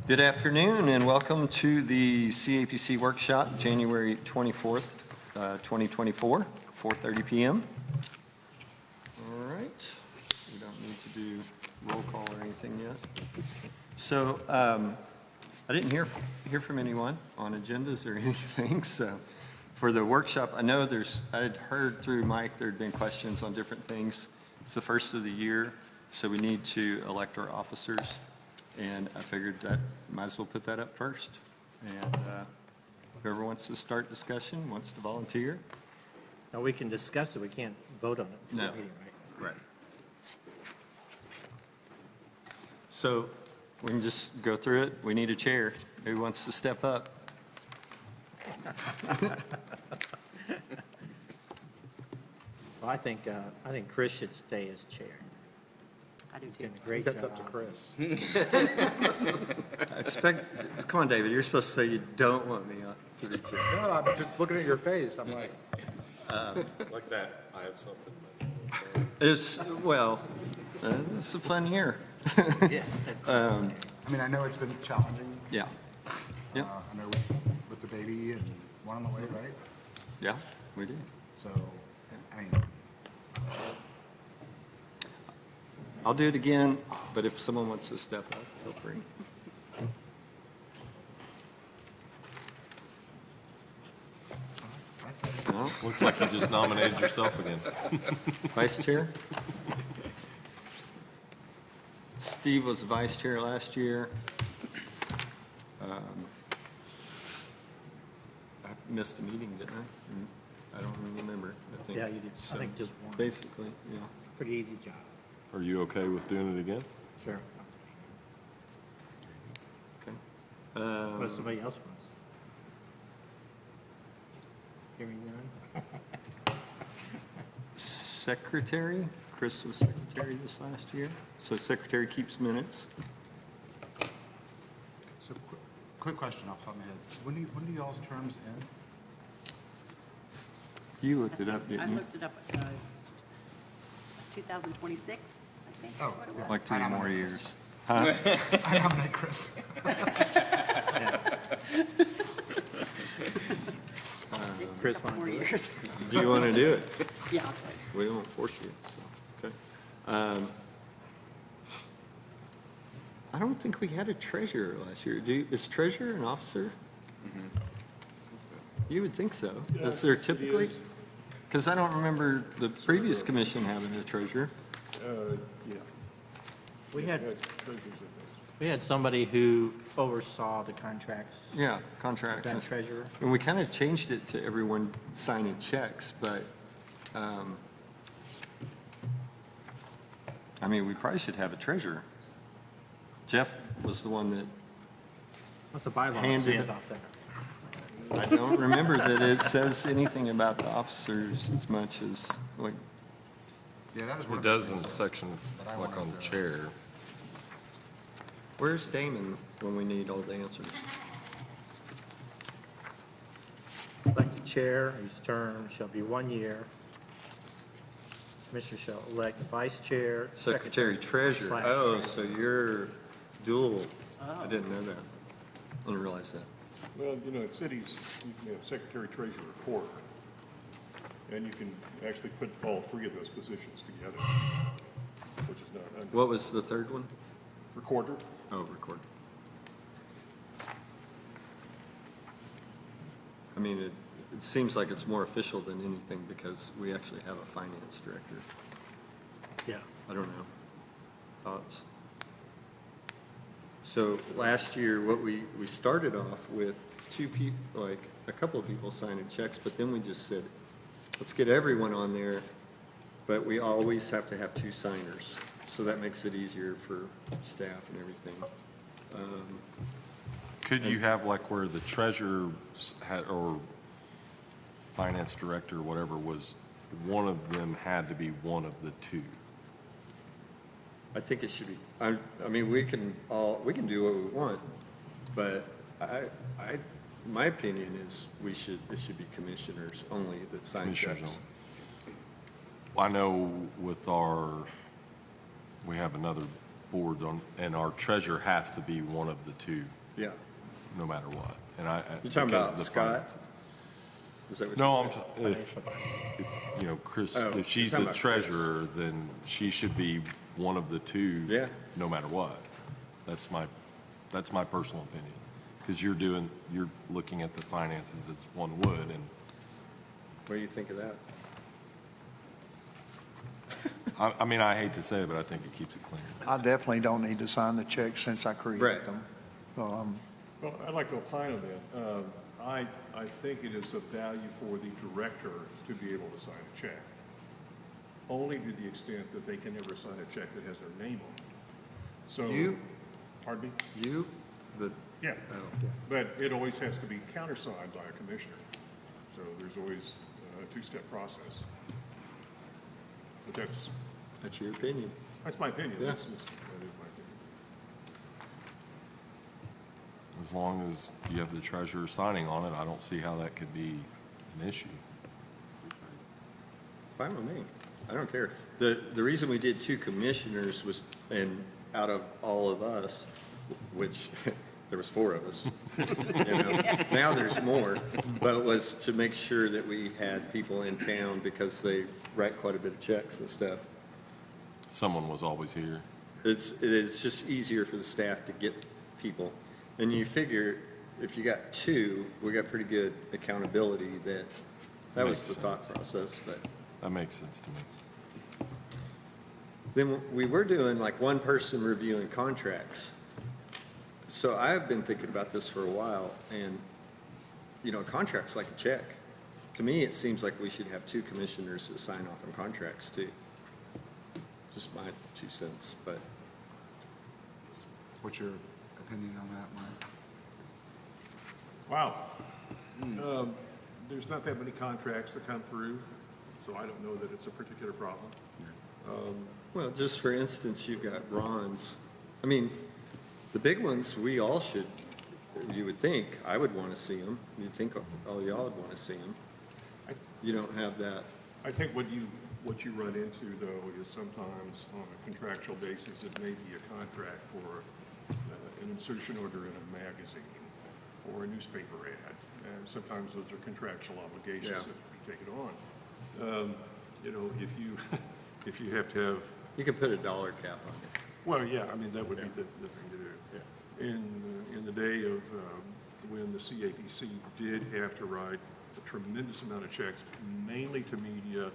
Good afternoon and welcome to the CAPC Workshop, January 24th, 2024, 4:30 p.m. All right, we don't need to do roll call or anything yet. So I didn't hear from anyone on agendas or anything. So for the workshop, I know I had heard through Mike there had been questions on different things. It's the first of the year, so we need to elect our officers. And I figured that might as well put that up first. And whoever wants to start discussion, wants to volunteer. No, we can discuss it, we can't vote on it. No. Meeting, right? Right. So we can just go through it. We need a chair. Who wants to step up? Well, I think Chris should stay as chair. I do He's too. doing a great That's job. up to Chris. Come on, David, you're supposed to say you don't want me to be chair. No, I'm just looking at your face. I'm like, Like that, I have something It's a fun year. Yeah. I mean, I know it's been challenging. Yeah, Yep. I know with the baby and one on the way, right? yeah, we do. So, I mean, I'll do it again, but if someone wants to step up, feel free. that's it. No? Looks like you just nominated yourself again. Vice Chair? Steve was Vice Chair last year. I missed a meeting, didn't I? I don't remember, I think. Yeah, you did. So, I think just one. Basically, yeah. Pretty easy job. Are you okay with doing it again? Sure. Okay. What if somebody else wants? Hearing none? Secretary? Chris was secretary this last year. So secretary keeps minutes. So quick question off the top of my head. When do y'all's terms end? You looked it up, I didn't you? looked it up, 2026, I think is Oh, what it was. Like 2 I more nominate years. I nominate Chris. It's a Chris couple wanna more do it? years. Do you want to do it? Yeah, I'll play. We won't force you, so, okay. I don't think we had a treasurer last year. Is treasurer an officer? You would think so. Is there typically? Because I don't remember the previous commission having a treasurer. Yeah. We had, Treasurer's in we had somebody who oversaw the contracts, Yeah, contracts. that treasurer. And we kind of changed it to everyone signing checks, but, I mean, we probably should have a treasurer. Jeff was the one that, What's the bylaw Handed say it. about that? I don't remember that it says anything about the officers as much as, like, Yeah, that was one It of the does in things. section, But I like wanted on to- chair. where's Damon when we need all the answers? Elect the chair, whose term shall be 1 year. Commissioner shall elect the vice chair. Secretary Treasurer. Slash Oh, treasurer. so you're dual. I didn't know that. I didn't realize that. Well, you know, in cities, you can have secretary, treasurer, recorder. And you can actually put all three of those positions together, which is not, What was the third one? recorder. Oh, record. I mean, it seems like it's more official than anything because we actually have a finance director. Yeah. I don't know. Thoughts? So last year, what we started off with two people, like a couple of people signing checks, but then we just said, let's get everyone on there, but we always have to have 2 signers. So that makes it easier for staff and everything. Could you have like where the treasurer had, or finance director, or whatever, was, one of them had to be one of the 2? I think it should be, I mean, we can do what we want, but my opinion is it should be commissioners only that sign Commissioners checks. I know with we have another board on, and our treasurer has to be one of the two, Yeah. no matter what. And You're talking because about of the Scott? finances. Is that what No, you're I'm, saying? if, you know, Chris, Oh, if she's you're the talking about Chris. treasurer, then she should be one of the two. Yeah. No matter what. That's my personal opinion. Because you're looking at the finances as one would, and What do you think of that? I mean, I hate to say it, but I think it keeps it clean. I definitely don't need to sign the checks since I created Right. them. Well, I'd like to opine on that. I think it is of value for the director to be able to sign a check, only to the extent that they can never sign a check that has their name on it. So. You? Pardon me? You? The, Yeah, oh, but it always has to be countersigned by a commissioner. So there's always a two-step process. But that's your opinion. my opinion. Yeah. That is my opinion. As long as you have the treasurer signing on it, I don't see how that could be an issue. Fine with me. I don't care. The reason we did two commissioners was, and out of all of us, which there was four of us, now there's more, but it was to make sure that we had people in town because they write quite a bit of checks and stuff. Someone was always here. It's just easier for the staff to get people. And you figure if you got two, we got pretty good accountability that was Makes the thought sense. process, but. That makes sense to me. Then we were doing like one person reviewing contracts. So I've been thinking about this for a while, and, a contract's like a check. To me, it seems like we should have two commissioners that sign off on contracts too. Just my 2 cents, but What's your opinion on that, Mike? Wow. There's not that many contracts that come through, so I don't know that it's a particular problem. well, just for instance, you've got Ron's. I mean, the big ones, we all should, you would think, I would want to see them. You'd think all y'all would want to see them. You don't have that. I think what you run into, though, is sometimes on a contractual basis, it may be a contract for an insertion order in a magazine or a newspaper ad. And sometimes those are contractual obligations Yeah. that we take it on. If you have to have, You could put a dollar cap on it. well, yeah, I mean, that would be the thing to do. In the day of when the CAPC did have to write a tremendous amount of checks, mainly to media,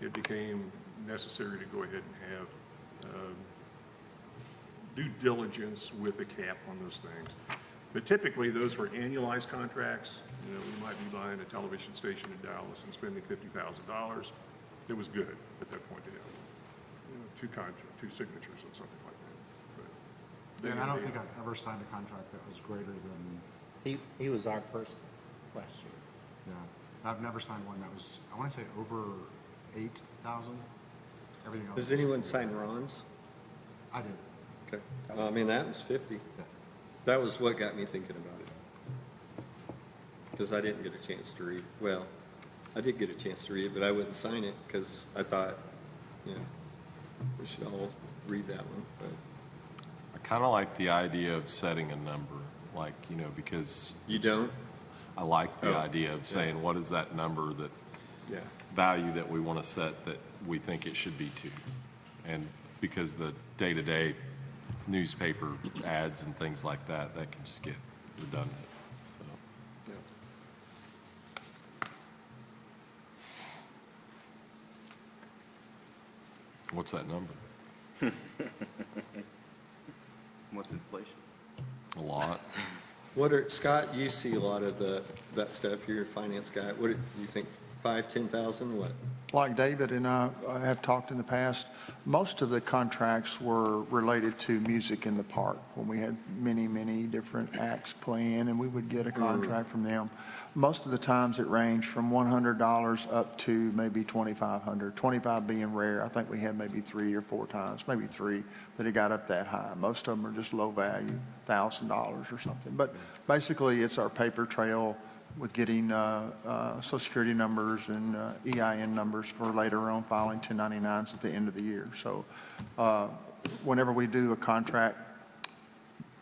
it became necessary to go ahead and have due diligence with a cap on those things. But typically, those were annualized contracts. We might be buying a television station in Dallas and spending $50,000. It was good at that point to have two signatures on something like that. But And I don't think I've ever signed a contract that was greater than, He was our person last year. yeah. I've never signed one that was, I want to say over 8,000. Everything else. Does anyone sign Ron's? I did. Okay. I mean, that was 50. Yeah. That was what got me thinking about it. Because I didn't get a chance to read. Well, I did get a chance to read it, but I wouldn't sign it because I thought, we should all read that one. But I kind of like the idea of setting a number, like, because. you don't? I like the Oh, idea of saying, what is that number that, Yeah. value that we want to set that we think it should be to? And because the day-to-day newspaper ads and things like that, that can just get redundant, so. Yeah. What's that number? What's inflation? A lot? Scott, you see a lot of that stuff. You're a finance guy. What do you think? 5,000, 10,000? What? Like David and I have talked in the past, most of the contracts were related to music in the park, when we had many, many different acts playing, and we would get a contract from them. Most of the times it ranged from $100 up to maybe $2,500, 25 being rare. I think we had maybe 3 or 4 times, maybe 3, that it got up that high. Most of them are just low value, $1,000 or something. But basically, it's our paper trail with getting Social Security numbers and EIN numbers for later on filing 1099s at the end of the year. So whenever we do a contract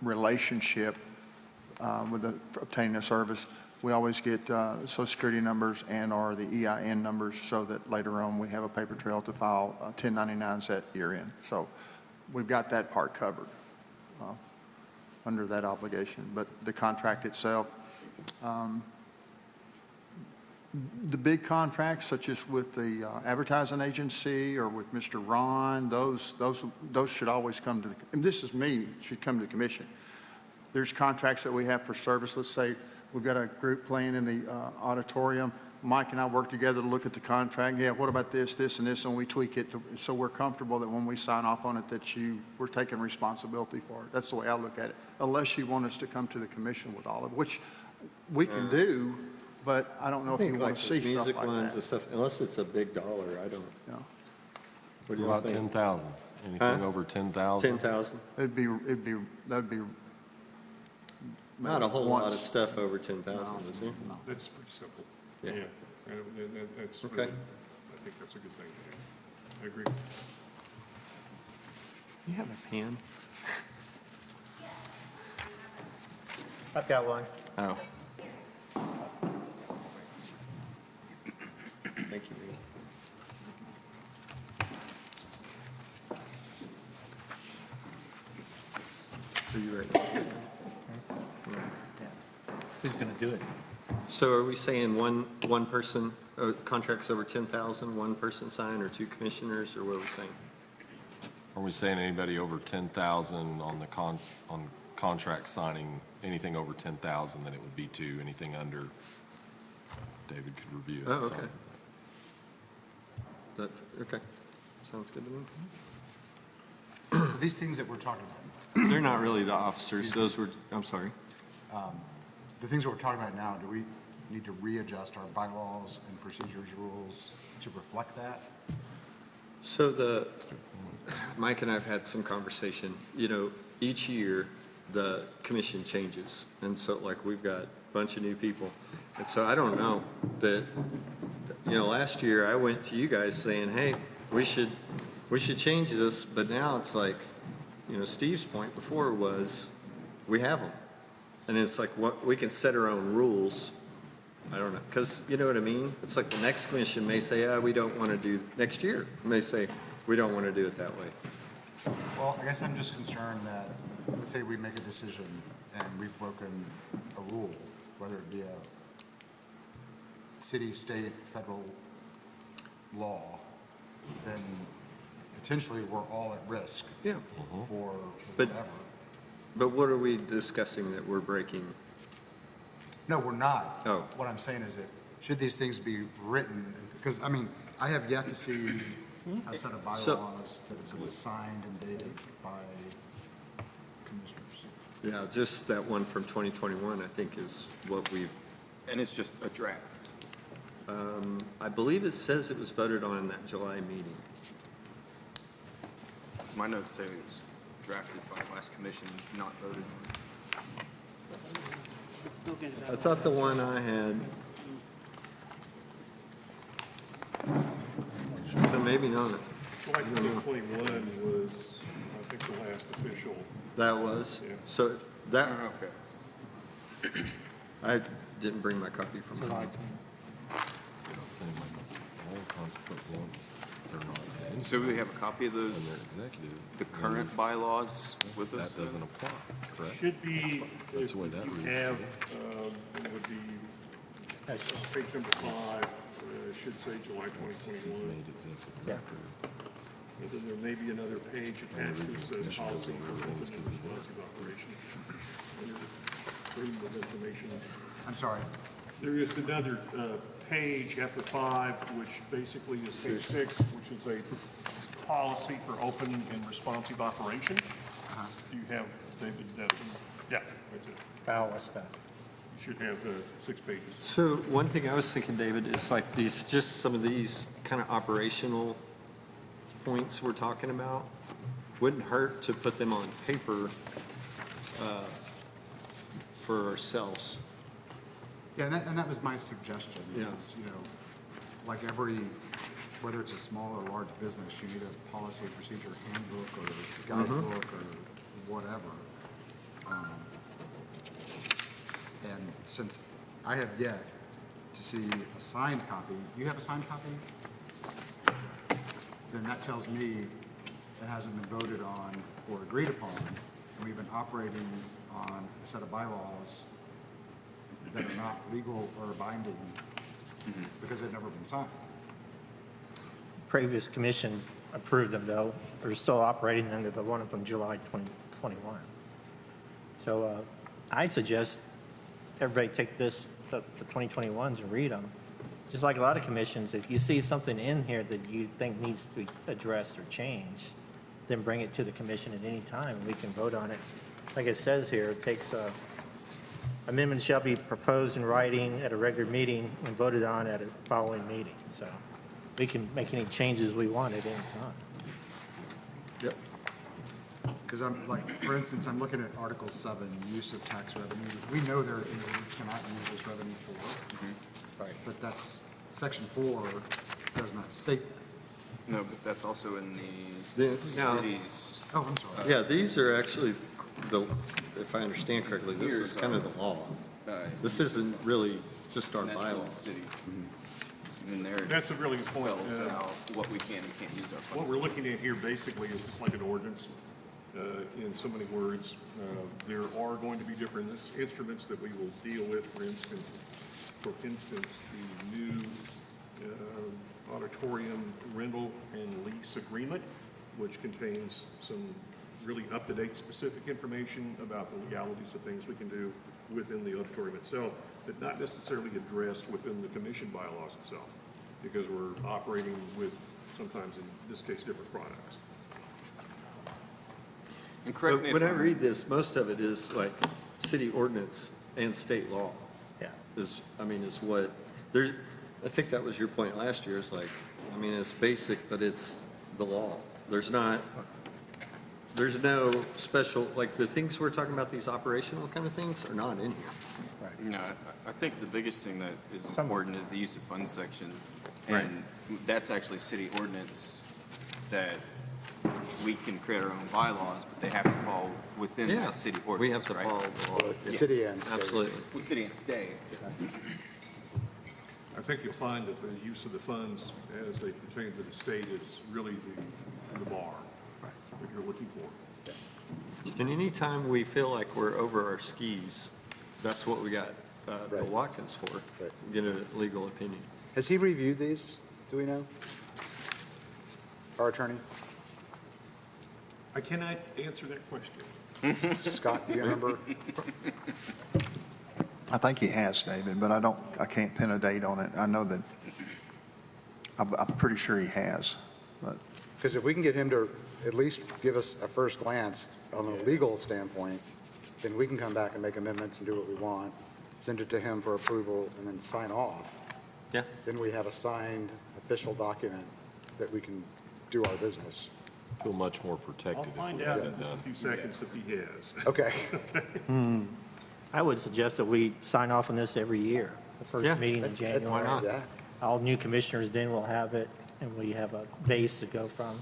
relationship with obtaining a service, we always get social security numbers and/or the EIN numbers so that later on we have a paper trail to file 1099s at year end. So we've got that part covered under that obligation. But the contract itself, the big contracts such as with the advertising agency or with Mr. Ron, those should always come to the, and this is me, should come to the commission. There's contracts that we have for service. Let's say we've got a group playing in the auditorium. Mike and I work together to look at the contract. Yeah, what about this, this, and this, and we tweak it so we're comfortable that when we sign off on it that we're taking responsibility for it. That's the way I look at it, unless you want us to come to the commission with all of it, which we can do, but I don't know I if you think want like to see those stuff music like ones and that. stuff, unless it's a big dollar, I don't. Yeah. What do you About think? 10,000. Anything Huh? over 10,000? 10,000? That'd be. Not a whole lot of once. stuff over 10,000, is there? No. That's pretty simple. Yeah. And that's Okay. really, I think that's a good thing to do. I agree. You have a pen? I've got one. Oh. Thank you, Lee. So you ready? Who's going to do it? So are we saying one person, contracts over 10,000, one person sign, or two commissioners, or what are we saying? Are we saying anybody over 10,000 on the on contract signing, anything over 10,000, then it would be two, anything under, David could review it. Oh, and okay. sign. Okay, sounds good to me. So these things that we're talking about, They're not really the officers, those were, I'm sorry. the things that we're talking about now, do we need to readjust our bylaws and procedures rules to reflect that? So Mike and I have had some conversation, each year, the commission changes. And so like, we've got a bunch of new people. And so I don't know that, last year I went to you guys saying, hey, we should change this. But now it's like, Steve's point before was, we have them. And it's like, we can set our own rules. I don't know, because you know what I mean? It's like the next commission may say, we don't want to do, next year, may say, we don't want to do it that way. Well, I guess I'm just concerned that, let's say we make a decision and we've broken a rule, whether it be a city, state, federal law, then potentially we're all at risk Yeah. for But- whatever. But what are we discussing that we're breaking? No, we're not. Oh. What I'm saying is that, should these things be written, because, I have yet to see a set of So- bylaws that have been signed and dated by commissioners. Yeah, just that one from 2021, I think, is what we've, And it's just a draft. I believe it says it was voted on in that July meeting. As my notes say, it was drafted by last commission, not voted on. Spoken I about. thought the one I had, so maybe not. July 2021 was, I think, the last official. That was, Yeah. so that, Okay. I didn't bring my copy from home. They don't say like all contract ones, they're not. in, So we have a copy of And those, they're executive. the current bylaws with That us? doesn't apply, correct? Should be, That's if the way you that reads, have, it would be, page number 5, should say July It's 2021. made executive Yeah. record. And then there may be another page attached that says Commissioner policy doesn't for know open this and 'cause he's not. responsive operation. Freedom of information. I'm sorry. There is another page after 5, which basically is page 6, which is a policy for open and responsive operation. Do you have, David, yeah, that's it. All that stuff. You should have 6 pages. So one thing I was thinking, David, is like just some of these kind of operational points we're talking about, wouldn't hurt to put them on paper for ourselves. Yeah, and that was my suggestion, Yeah. is, like every whether it's a small or large business, you need a policy and procedure handbook or guidebook or whatever. And since I have yet to see a signed copy, you have a signed copy? Then that tells me it hasn't been voted on or agreed upon, and we've been operating on a set of bylaws that are not legal or binding because they've never been signed. Previous commissions approved them, though. They're still operating under the one from July 2021. So I suggest everybody take the 2021s and read them. Just like a lot of commissions, if you see something in here that you think needs to be addressed or changed, then bring it to the commission at any time, and we can vote on it. Like it says here, it takes amendments shall be proposed in writing at a regular meeting and voted on at a following meeting. So we can make any changes we want at any time. Yep. Because I'm like, for instance, I'm looking at Article 7, use of tax revenue. We know there are things that we cannot use this revenue for. Right. But that's, Section 4 does not state that. No, but that's also in The- the now- cities. Oh, I'm sorry. Yeah, these are actually, if I understand correctly, this is kind of the law. This isn't really just our And that's from the bylaws. city. And there it That's a really good point. spells out what we can and can't use our funds. What we're looking at here basically is just like an ordinance, in so many words. There are going to be different instruments that we will deal with. For instance, the new auditorium rental and lease agreement, which contains some really up-to-date specific information about the legalities of things we can do within the auditorium itself, but not necessarily addressed within the commission bylaws itself, because we're operating with sometimes, in this case, different products. And correct me if When I I'm- read this, most of it is like city ordinance and state law Yeah. is what, there, I think that was your point last year, is like, it's basic, but it's the law. There's no special, like the things we're talking about, these operational kind of things are not in here. No, I think the biggest thing that is Some- important is the use of funds section. Right. And that's actually city ordinance that we can create our own bylaws, but they have to fall within Yeah, that city we have ordinance, to right? follow the law. The city and state. Absolutely. Well, city and state. I think you'll find that the use of the funds as they pertain to the state is really the bar that you're looking for. And anytime we feel like we're over our skis, that's what we got Bill Watkins for, get a legal opinion. Has he reviewed these? Do we know? Our attorney? I cannot answer that question. Scott, do you remember? I think he has, David, but I can't pin a date on it. I know that, I'm pretty sure he has, but Because if we can get him to at least give us a first glance on a legal standpoint, then we can come back and make amendments and do what we want, send it to him for approval, and then sign off. Yeah. Then we have a signed official document that we can do our business. Feel much more I'll protected if we find get out in that just a done. few seconds if he has. Okay. I would suggest that we sign off on this every year, the Yeah, first meeting in That's- January. not? Yeah. All new commissioners then will have it, and we have a base to go from.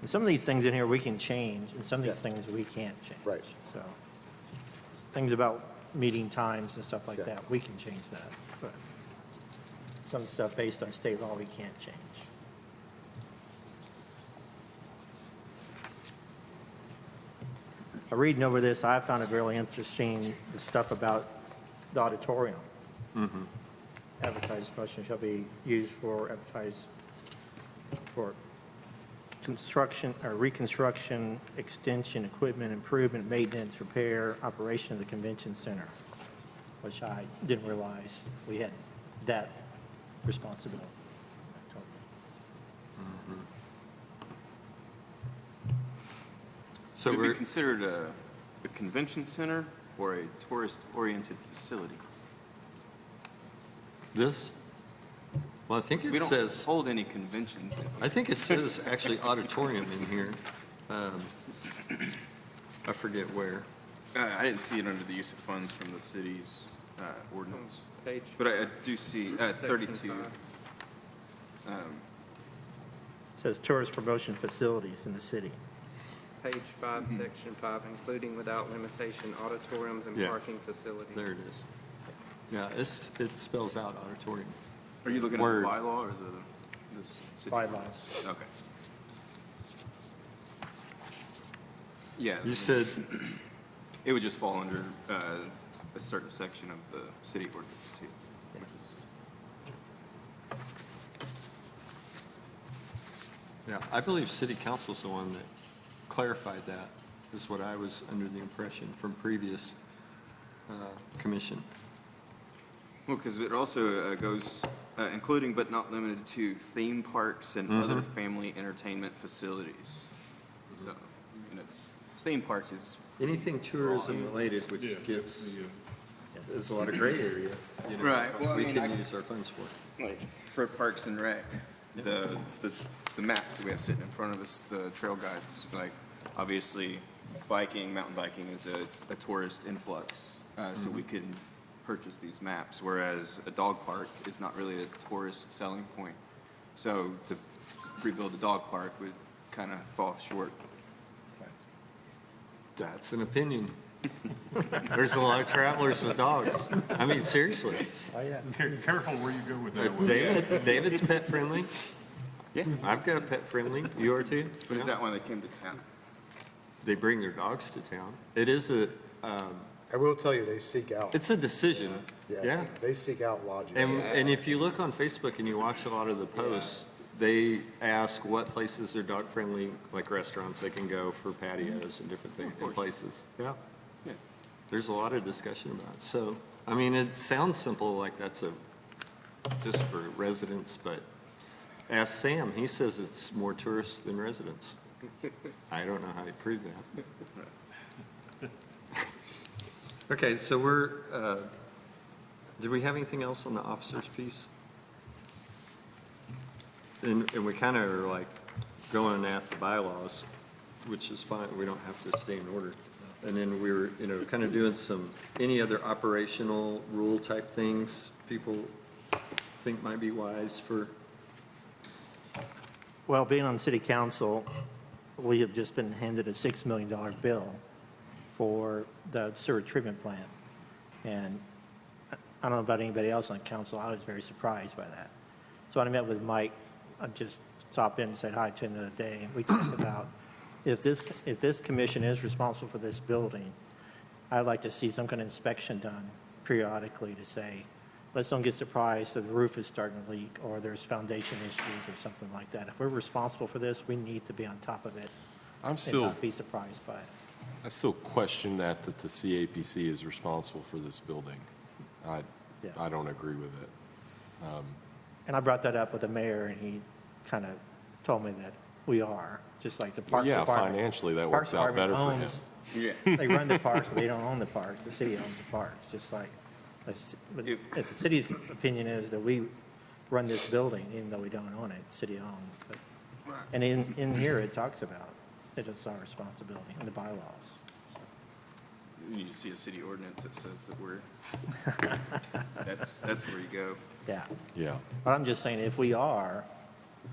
And some of these things in here we can change, and some of these Yeah. things we can't change. Right. So, things about meeting times and stuff like Yeah. that, we can change that. But some stuff based on state law, we can't change. Reading over this, I found it really interesting, the stuff about the auditorium. Advertised motion shall be used for construction or reconstruction, extension, equipment, improvement, maintenance, repair, operation of the convention center, which I didn't realize we had that responsibility. So Would it be we're, considered a convention center or a tourist-oriented facility? this, well, I think We it don't says, hold any conventions. I think it says actually auditorium in here. I forget where. I didn't see it under the use of funds from the city's ordinance. But I do see 32. says tourist promotion facilities in the city. Page 5, Section 5, including without limitation auditoriums and Yeah. parking facilities. There it is. Yeah, it spells out auditorium. Are you looking at Word. the bylaw or the city? Bylaws. Okay. Yeah. You said, It would just fall under a certain section of the city ordinance too. which is- yeah, I believe city council's the one that clarified that, is what I was under the impression from previous commission. Well, because it also goes, including but not limited to theme parks and other family entertainment facilities. So, and it's, theme park is, Anything tourism related, which Yeah, gets, the, there's a lot of gray area, you know, Right, well, I we mean, can I- use our funds for. like, for Parks and Rec, the maps that we have sitting in front of us, the trail guides, like, obviously, mountain biking is a tourist influx, so we can purchase these maps, whereas a dog park is not really a tourist selling point. So to rebuild a dog park would kind of fall short. That's an opinion. There's a lot of travelers with dogs. I mean, seriously. Oh, yeah. Careful where you go with that one. David's pet friendly. Yeah. I've got a pet friendly. You are too? But is that when they came to town? They bring their dogs to town. It is I will tell you, they seek out. it's a decision. Yeah. They seek out lodging. And if you look on Facebook and you watch a lot of the posts, they ask what places are dog friendly, like restaurants they can go for patios and different things, and places. Yeah. Yeah. There's a lot of discussion about it. So, I mean, it sounds simple, like that's just for residents, but ask Sam, he says it's more tourists than residents. I don't know how you prove that. Okay, so did we have anything else on the officers piece? And we kind of are like going at the bylaws, which is fine, we don't have to stay in order. And then we were, kind of doing any other operational rule type things people think might be wise for, Well, being on city council, we have just been handed a $6 million bill for the sewer treatment plant. And I don't know about anybody else on council, I was very surprised by that. So when I met with Mike, I just stopped in and said hi to him the other day, and we talked about if this commission is responsible for this building, I'd like to see some kind of inspection done periodically to say, let's don't get surprised that the roof is starting to leak or there's foundation issues or something like that. If we're responsible for this, we need to be on top of it and not be surprised by it. I still question that the CAPC is responsible for this building. I don't agree with it. And I brought that up with the mayor, and he kind of told me that we are, just like the Parks Yeah, Department. financially, that Parks works out Department better for him. owns- Yeah. They run the parks, but they don't own the parks. The city owns the parks, just like, but if the city's opinion is that we run this building, even though we don't own it, city owned. But- And in here, it talks about it is our responsibility in the bylaws. You need to see a city ordinance that says that that's where you go. Yeah. Yeah. But I'm just saying, if we are,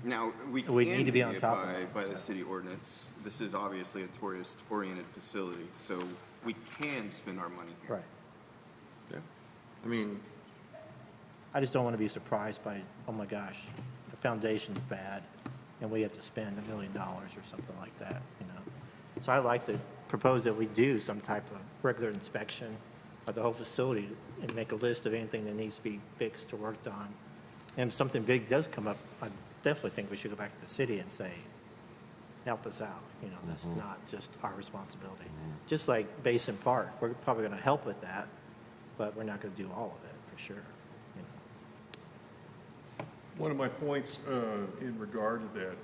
Now, we We can need to be do on it top of it, by the so. city ordinance. This is obviously a tourist-oriented facility, so we can spend our money here. right. yeah. I mean, I just don't want to be surprised by, oh my gosh, the foundation's bad, and we have to spend $1 million or something like that, So I like to propose that we do some type of regular inspection of the whole facility and make a list of anything that needs to be fixed or worked on. And if something big does come up, I definitely think we should go back to the city and say, help us out, that's not just our responsibility. Just like Basin Park, we're probably going to help with that, but we're not going to do all of it, for sure. One of my points in regard to that,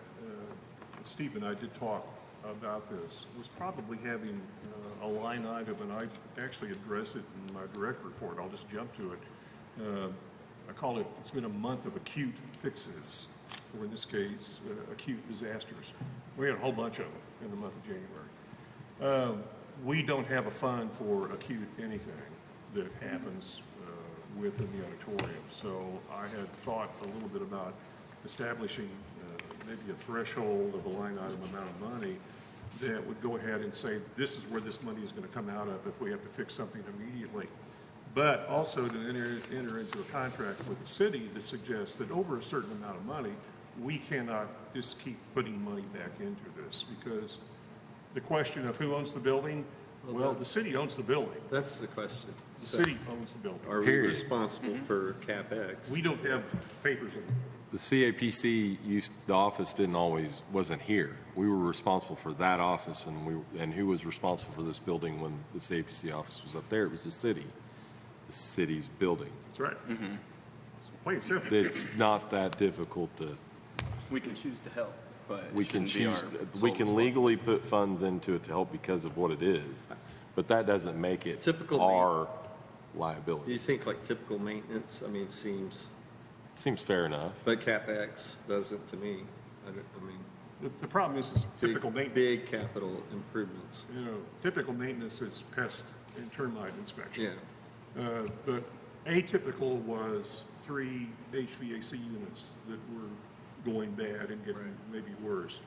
Steve and I did talk about this, was probably having a line item, and I actually address it in my direct report. I'll just jump to it. I call it, it's been a month of acute fixes, or in this case, acute disasters. We had a whole bunch of them in the month of January. We don't have a fund for acute anything that happens within the auditorium. So I had thought a little bit about establishing maybe a threshold of a line item amount of money that would go ahead and say, this is where this money is going to come out of if we have to fix something immediately. But also to enter into a contract with the city that suggests that over a certain amount of money, we cannot just keep putting money back into this, because the question of who owns the building, well, the city owns the building. That's the question. The city owns the building. Are we Period. responsible for CapEx? We don't have papers in The CAPC the office wasn't here. We were responsible for that office, and who was responsible for this building when the CAPC office was up there? It was the city's building. That's right. It's plain simple. It's not that difficult to, We can choose to help, but it we can shouldn't be choose, our we sole can legally put funds into it to help because of what it is, but that doesn't make it Typical our Do you liability. think like typical maintenance, I mean, it seems, Seems fair enough. but CapEx doesn't to me. I mean, The problem is typical maintenance. big capital improvements. You know, typical maintenance is pest and termite inspection. Yeah. But atypical was 3 HVAC units that were going bad and getting maybe worse.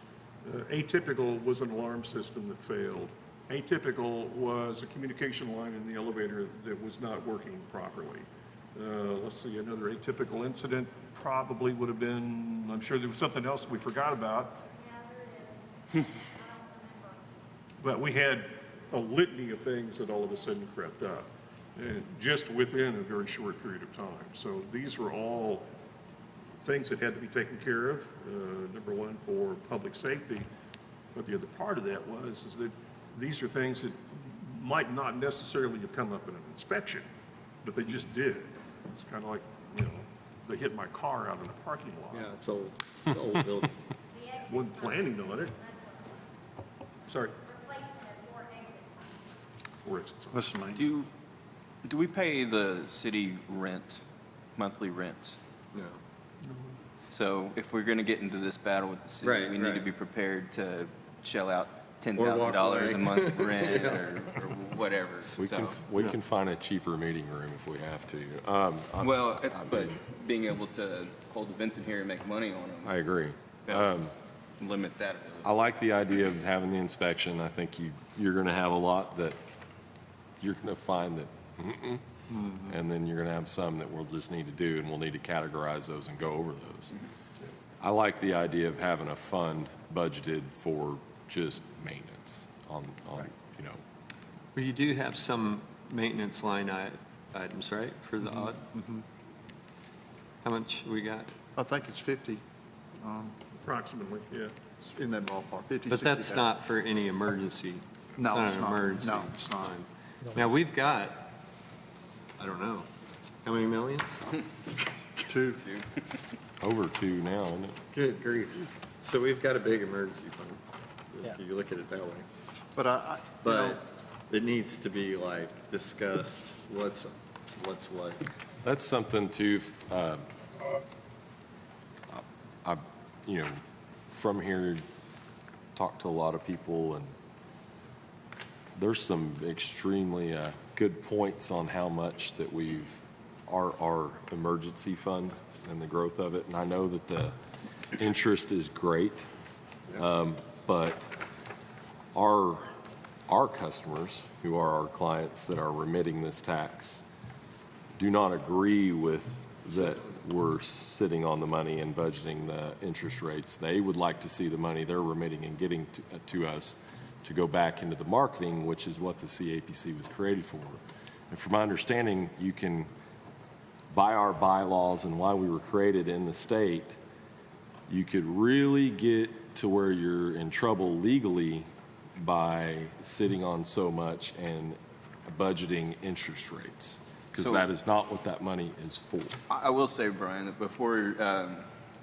Atypical was an alarm system that failed. Atypical was a communication line in the elevator that was not working properly. Let's see, another atypical incident probably would have been, I'm sure there was something else we forgot about. Yeah, there is. I don't remember. But we had a litany of things that all of a sudden crept up, and just within a very short period of time. So these were all things that had to be taken care of, number one, for public safety. But the other part of that is that these are things that might not necessarily have come up in an inspection, but they just did. It's kind of like, you know, they hit my car out in a parking lot. Yeah, it's old. It's an old building. The exit Wasn't planning signs, on it. That's what it Sorry, was. Replacement of 4 exit signs. for instance. Listen, man. Do we pay the city rent, monthly rent? No. So if we're going to get into this battle with the city, Right, we need to right. be prepared to shell out walk $10,000 a away. month rent or whatever. We can find a cheaper meeting room if we have to. Well, but being able to hold events in here and make money on them, I agree. limit that ability. I like the idea of having the inspection. I think you're going to have a lot that you're going to find that, and then you're going to have some that we'll just need to do, and we'll need to categorize those and go over those. I like the idea of having a fund budgeted for just maintenance on you know. Well, you do have some maintenance line items, right, for the odd? How much we got? I think it's 50, Approximately, yeah. in that ballpark, 50, But that's 60,000. not for any emergency. No, not it's an not. emergency No, it's not. line. Now, we've got, I don't know, how many millions? 2. Over 2 now, isn't it? Good grief. So we've got a big emergency fund, Yeah. if you look at it that way. But you know, But it needs to be like discussed, what's what. That's something too, from here, talk to a lot of people, and there's some extremely good points on how much that our emergency fund and the growth of it. And I know that the interest is great, but our customers, who are our clients that are remitting this tax, do not agree with that we're sitting on the money and budgeting the interest rates. They would like to see the money they're remitting and getting to us to go back into the marketing, which is what the CAPC was created for. And from my understanding, you can, by our bylaws and why we were created in the state, you could really get to where you're in trouble legally by sitting on so much and budgeting interest rates, because So- that is not what that money is for. I will say, Brian, that before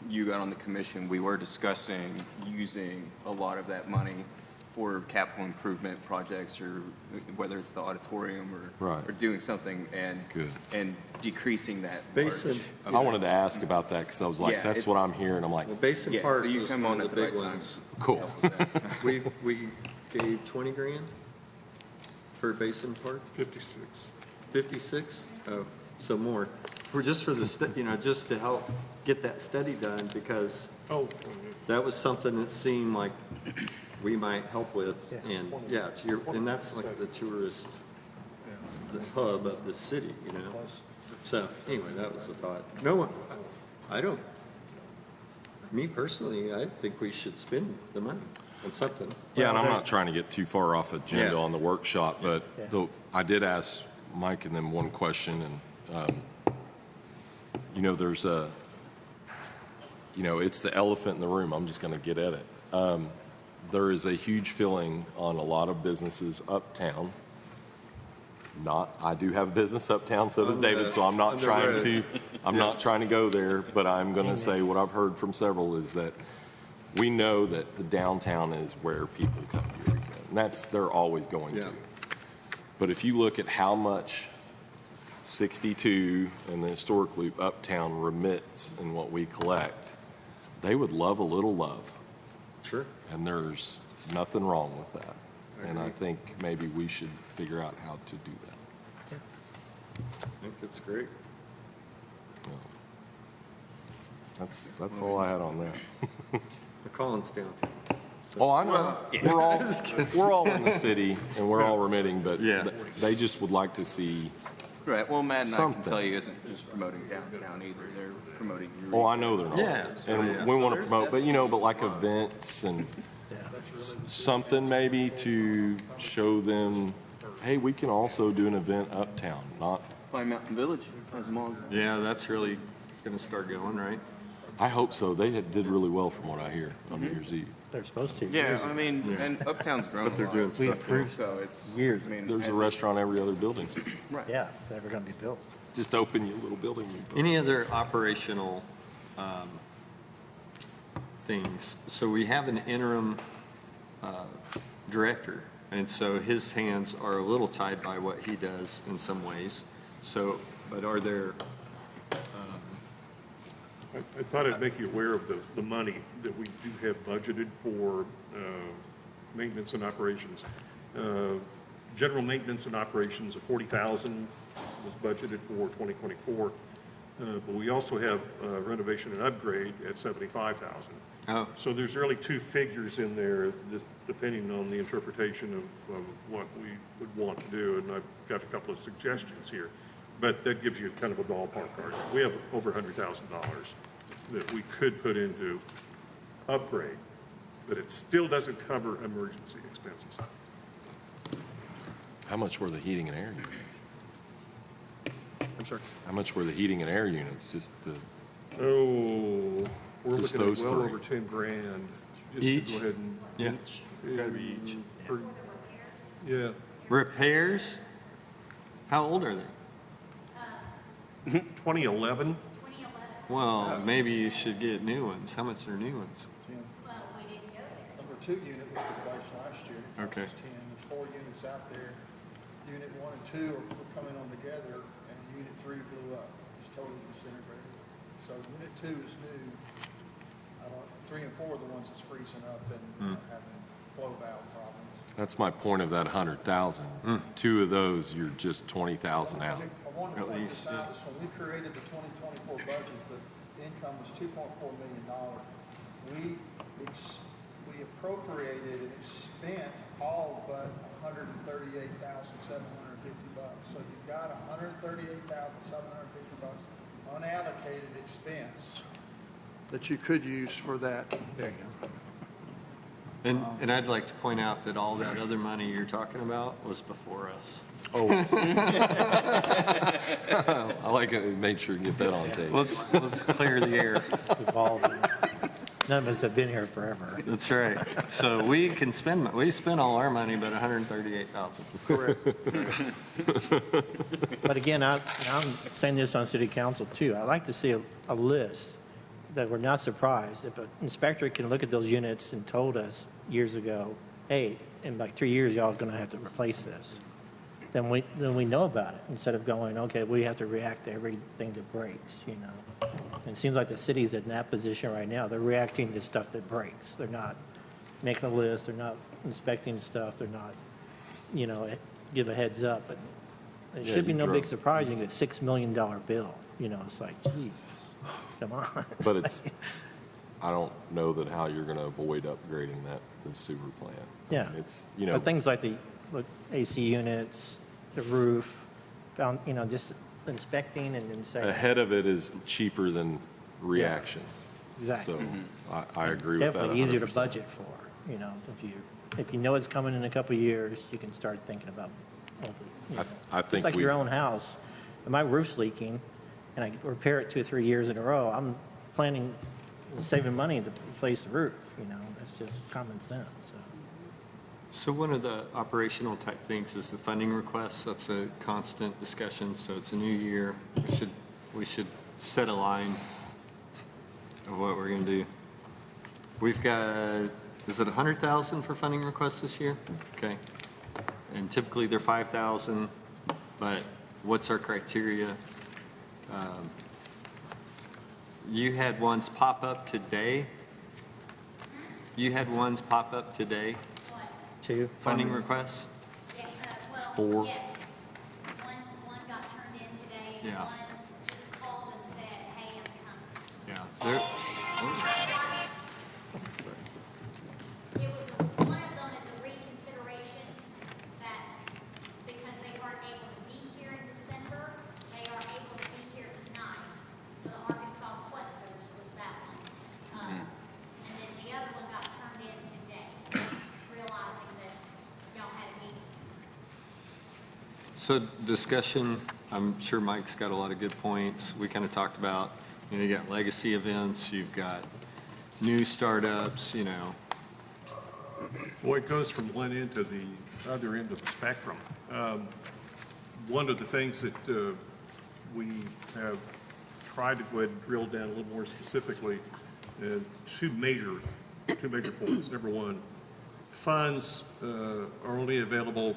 you got on the commission, we were discussing using a lot of that money for capital improvement projects, or whether it's the auditorium Right. or doing something Good. and decreasing that Basin. march. I wanted to ask about that because I was like, Yeah, that's what it's- I'm hearing. I'm like, Well, Basin Yeah, Park so you was come one on of at the the big right time. ones. cool. We gave 20 grand for Basin Park, 56. 56? Oh, so more. just for the, just to help get that study done, because Oh, that was something that seemed like we might help with. Yeah. And, yeah, and that's like the tourist, the hub of the city, So, anyway, that was the thought. No, I don't, me personally, I think we should spend the money on something. Yeah, and Well, I'm there's- not trying to get too far off agenda Yeah. on the workshop, but Yeah. I did ask Mike and them one question, and, there's it's the elephant in the room. I'm just going to get at it. There is a huge feeling on a lot of businesses uptown. I do have a business uptown, so does On the- David, so I'm not on the trying road. to, not trying to go there, but I'm going to say what I've heard from several is that we know that the downtown is where people come to your event, and they're always going Yeah. to. But if you look at how much 62 and the historic loop uptown remits in what we collect, they would love a little love, Sure. and there's nothing wrong with that. And I agree. think maybe we should figure out how to do that. I think that's great. That's all I had on that. McCollin's downtown. Oh, I know. We're all in the city, and we're all remitting, but Yeah. they just would like to see. Right, well, Matt and I Something. can tell you isn't just promoting downtown either, they're promoting. Oh, I know they're not. Yeah, so, yeah. And we want to promote, but like events and something maybe to show them, hey, we can also do an event uptown, not, Pine Mountain Village has them all. Yeah, that's really gonna start going, right? I hope so. They did really well from what I hear on New Year's Eve. They're supposed to. Yeah, I mean, and Uptown's grown a But they're lot. doing We stuff. approved, So it's. Years. I mean, There's a as restaurant every other building. Right. yeah, if they're ever going to be built. Just open your little building. Any other operational things? So we have an interim director, and so his hands are a little tied by what he does in some ways. So, but are there, I thought I'd make you aware of the money that we do have budgeted for maintenance and operations. General maintenance and operations of $40,000 was budgeted for 2024. But we also have renovation and upgrade at $75,000. oh, So there's really two figures in there, just depending on the interpretation of what we would want to do, and I've got a couple of suggestions here. But that gives you kind of a ballpark argument. We have over $100,000 that we could put into upgrade, but it still doesn't cover emergency expenses. How much were the heating and air units? I'm sorry? How much were the heating and air units? Just the, Oh, we're Just looking at those well three. over 10 grand. Just to Each? go ahead and. yeah, gotta be each. Yeah. Repairs? How old are they? 2011, 2011, Well, maybe you should get new ones. How much are new ones? well, we didn't go there. Number 2 unit was replaced last year. It cost Okay. us 10. There's 4 units out there. Unit 1 and 2 are coming on together, and unit 3 blew up. It's totally disintegrated. So unit 2 is new. 3 and 4 are the ones that's freezing up and having flow valve problems. that's my point of that 100,000. Two of those, you're just 20,000 out. I wanted to At point least, this out, is when we created the 2024 budget, the income was $2.4 million. We appropriated and spent all but $138,750. So you've got $138,750 unallocated expense that you could use for that. There you go. And I'd like to point out that all that other money you're talking about was before us. Oh. I like it, make sure you get that on tape. Let's clear the air. Evolving. None of us have been here forever. That's right. So we spend all our money, but 138,000. Correct. But again, I'm saying this on city council too. I'd like to see a list that we're not surprised. If an inspector can look at those units and told us years ago, hey, in like 3 years, y'all are going to have to replace this, then we know about it instead of going, okay, we have to react to everything that breaks, you know. And it seems like the city's in that position right now. They're reacting to stuff that breaks. They're not making a list. They're not inspecting stuff. They're not, give a heads up. it Yeah, should be you no big drove- surprise, you get a $6 million bill, you know, it's like, Jesus, come on. But it's, I don't know that how you're going to avoid upgrading the sewer plant. I Yeah. mean, It's, you know, But things like the AC units, the roof, you know, just inspecting and then saying. ahead of it is cheaper than reaction. Exactly. So I agree with that Definitely easier to 100%. budget for, you know, if you know it's coming in a couple of years, you can start thinking about, you know, I think just like we- your own house. If my roof's leaking and I repair it 2 or 3 years in a row, I'm planning, saving money to replace the roof, you know, that's just common sense, so. So one of the operational type things is the funding requests. That's a constant discussion. So it's a new year. We should set a line of what we're going to do. We've got, is it 100,000 for funding requests this year? Okay. And typically they're 5,000, but what's our criteria? You had ones pop up today. You had ones pop up today, Two. funding requests? Yeah, Four. well, yes. One got turned in today, and Yeah. one just called and said, hey, I'm coming. Yeah. There, It was, one of them is a reconsideration that, because they weren't able to be here in December, they are able to be here tonight. So the Arkansas Questers was that one. And then the other one got turned in today, realizing that y'all had a meeting tonight. So discussion, I'm sure Mike's got a lot of good points. We kind of talked about, you know, you got legacy events, you've got new startups, you know. Boy, it goes from one end to the other end of the spectrum. One of the things that we have tried to go ahead and drill down a little more specifically, two major points. Number one, funds are only available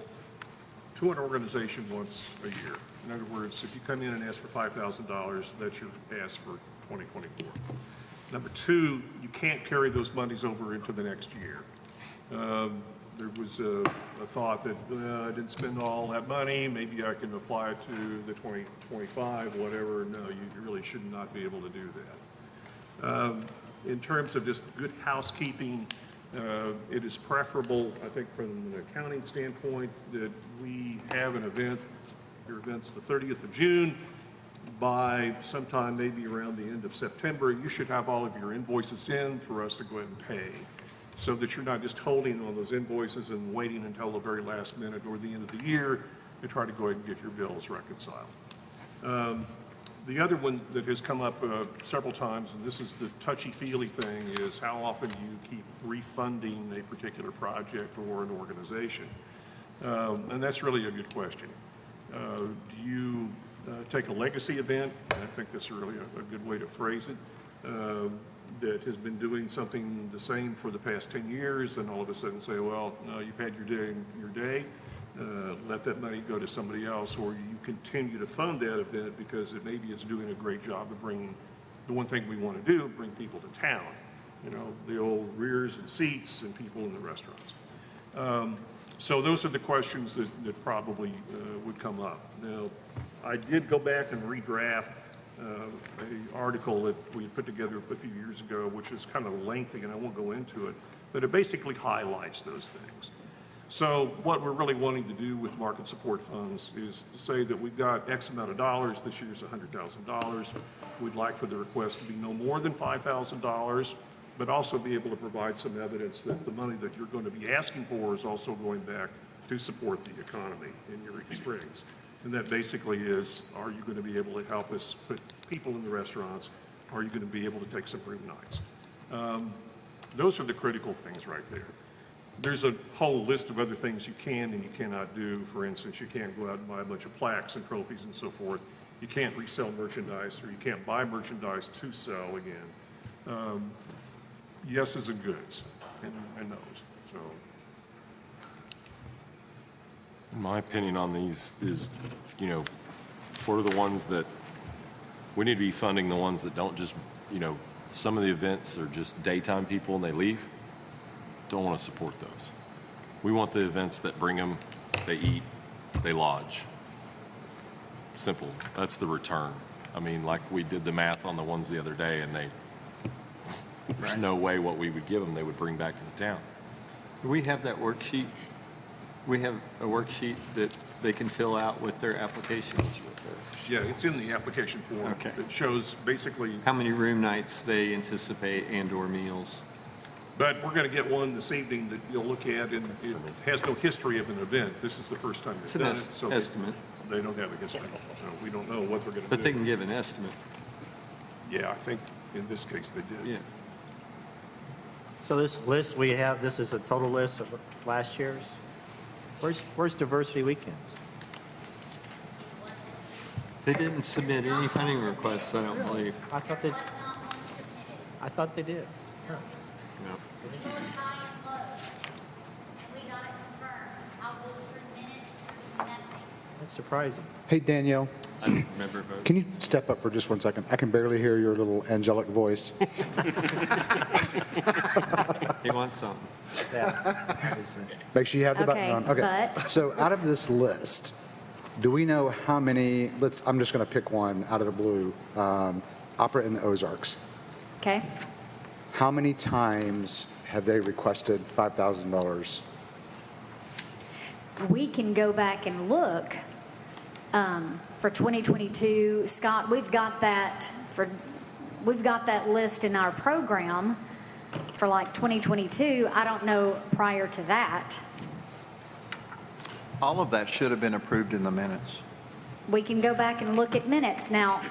to an organization once a year. In other words, if you come in and ask for $5,000, that's your ask for 2024. Number two, you can't carry those monies over into the next year. There was a thought that I didn't spend all that money, maybe I can apply it to the 2025, whatever. No, you really should not be able to do that. In terms of just good housekeeping, it is preferable, I think, from an accounting standpoint, that we have an event, your event's the 30th of June. By sometime maybe around the end of September, you should have all of your invoices in for us to go ahead and pay, so that you're not just holding on those invoices and waiting until the very last minute or the end of the year to try to go ahead and get your bills reconciled. The other one that has come up several times, and this is the touchy-feely thing, is how often do you keep refunding a particular project or an organization? And that's really a good question. Do you take a legacy event, and I think that's really a good way to phrase it, that has been doing something the same for the past 10 years, and all of a sudden say, well, no, you've had your day, let that money go to somebody else, or you continue to fund that event because maybe it's doing a great job of bringing, the one thing we want to do, bring people to town, you know, the old rears and seats and people in the restaurants. So those are the questions that probably would come up. Now, I did go back and redraft an article that we put together a few years ago, which is kind of lengthy, and I won't go into it, but it basically highlights those things. So what we're really wanting to do with market support funds is to say that we've got X amount of dollars, this year's $100,000. We'd like for the request to be no more than $5,000, but also be able to provide some evidence that the money that you're going to be asking for is also going back to support the economy in Eureka Springs. And that basically is, are you going to be able to help us put people in the restaurants? Are you going to be able to take some room nights? Those are the critical things right there. There's a whole list of other things you can and you cannot do. For instance, you can't go out and buy a bunch of plaques and trophies and so forth. You can't resell merchandise, or you can't buy merchandise to sell again. Yeses and goods, and those, so. My opinion on these is, you know, what are the ones that, we need to be funding the ones that don't just, you know, some of the events are just daytime people and they leave. Don't want to support those. We want the events that bring them, they eat, they lodge. simple. That's the return. I mean, like we did the math on the ones the other day, and there's no way what we would give them, they would bring back to the town. We have that worksheet. We have a worksheet that they can fill out with their application. Yeah, it's in the application form. Okay. It shows basically, How many room nights they anticipate and/or meals. but we're going to get one this evening that you'll look at, and it has no history of an event. This is the first time It's they've an done it, so estimate, they don't have a history. So we don't know what they're going to do. but they can give an estimate. Yeah, I think in this case they did. Yeah. So this list we have, this is a total list of last year's? Where's diversity weekends? They didn't submit any funding requests, I don't believe. I thought There was not one submitted. I thought they did. No. We looked high and low, and we got it confirmed. I'll go through minutes, there's nothing. That's surprising. Hey, Danielle, I don't remember voting. can you step up for just 1 second? I can barely hear your little angelic voice. He wants something. Yeah. Make sure you have the button Okay, on. but- So out of this list, do we know how many, I'm just going to pick one out of the blue, Opera in the Ozarks. Okay. How many times have they requested $5,000? We can go back and look for 2022. Scott, we've got that list in our program for like 2022. I don't know prior to that. All of that should have been approved in the minutes. We can go back and look at minutes. Now,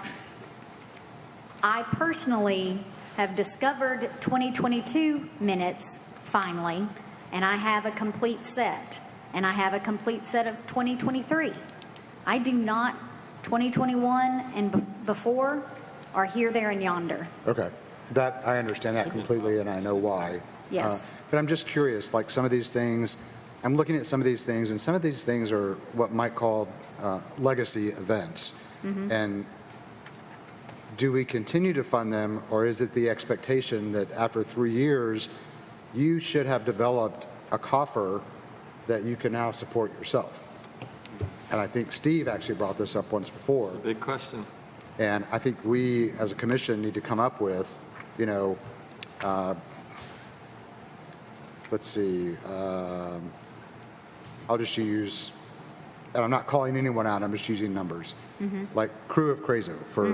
I personally have discovered 2022 minutes finally, and I have a complete set. And I have a complete set of 2023. I do not, 2021 and before are here, there, and yonder. Okay, that, I understand that completely, and I know why. Yes. But I'm just curious, like some of these things, I'm looking at some of these things, and some of these things are what might call legacy events. And do we continue to fund them, or is it the expectation that after 3 years, you should have developed a coffer that you can now support yourself? And I think Steve actually brought this up once before. It's a big question. And I think we, as a commission, need to come up with, let's see, I'll just use, and I'm not calling anyone out, I'm just using numbers. Like Crew of Crazo for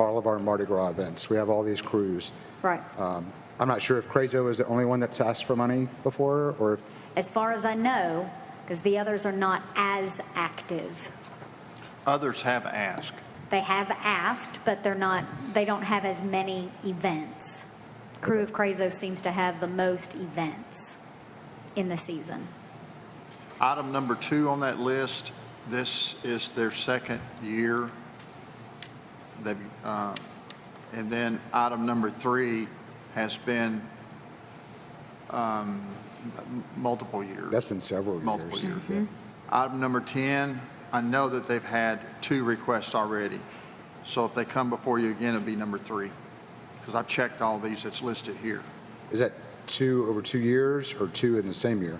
all of our Mardi Gras events. We have all these crews. Right. I'm not sure if Crazo is the only one that's asked for money before, or if, As far as I know, because the others are not as active. Others have asked. They have asked, but they don't have as many events. Crew of Crazo seems to have the most events in the season. Item number 2 on that list, this is their second year. And then item number 3 has been multiple years. that's been several years. Multiple years. Item number 10, I know that they've had 2 requests already. So if they come before you again, it'll be number 3. Because I've checked all these, it's listed here. Is that 2 over 2 years or 2 in the same year?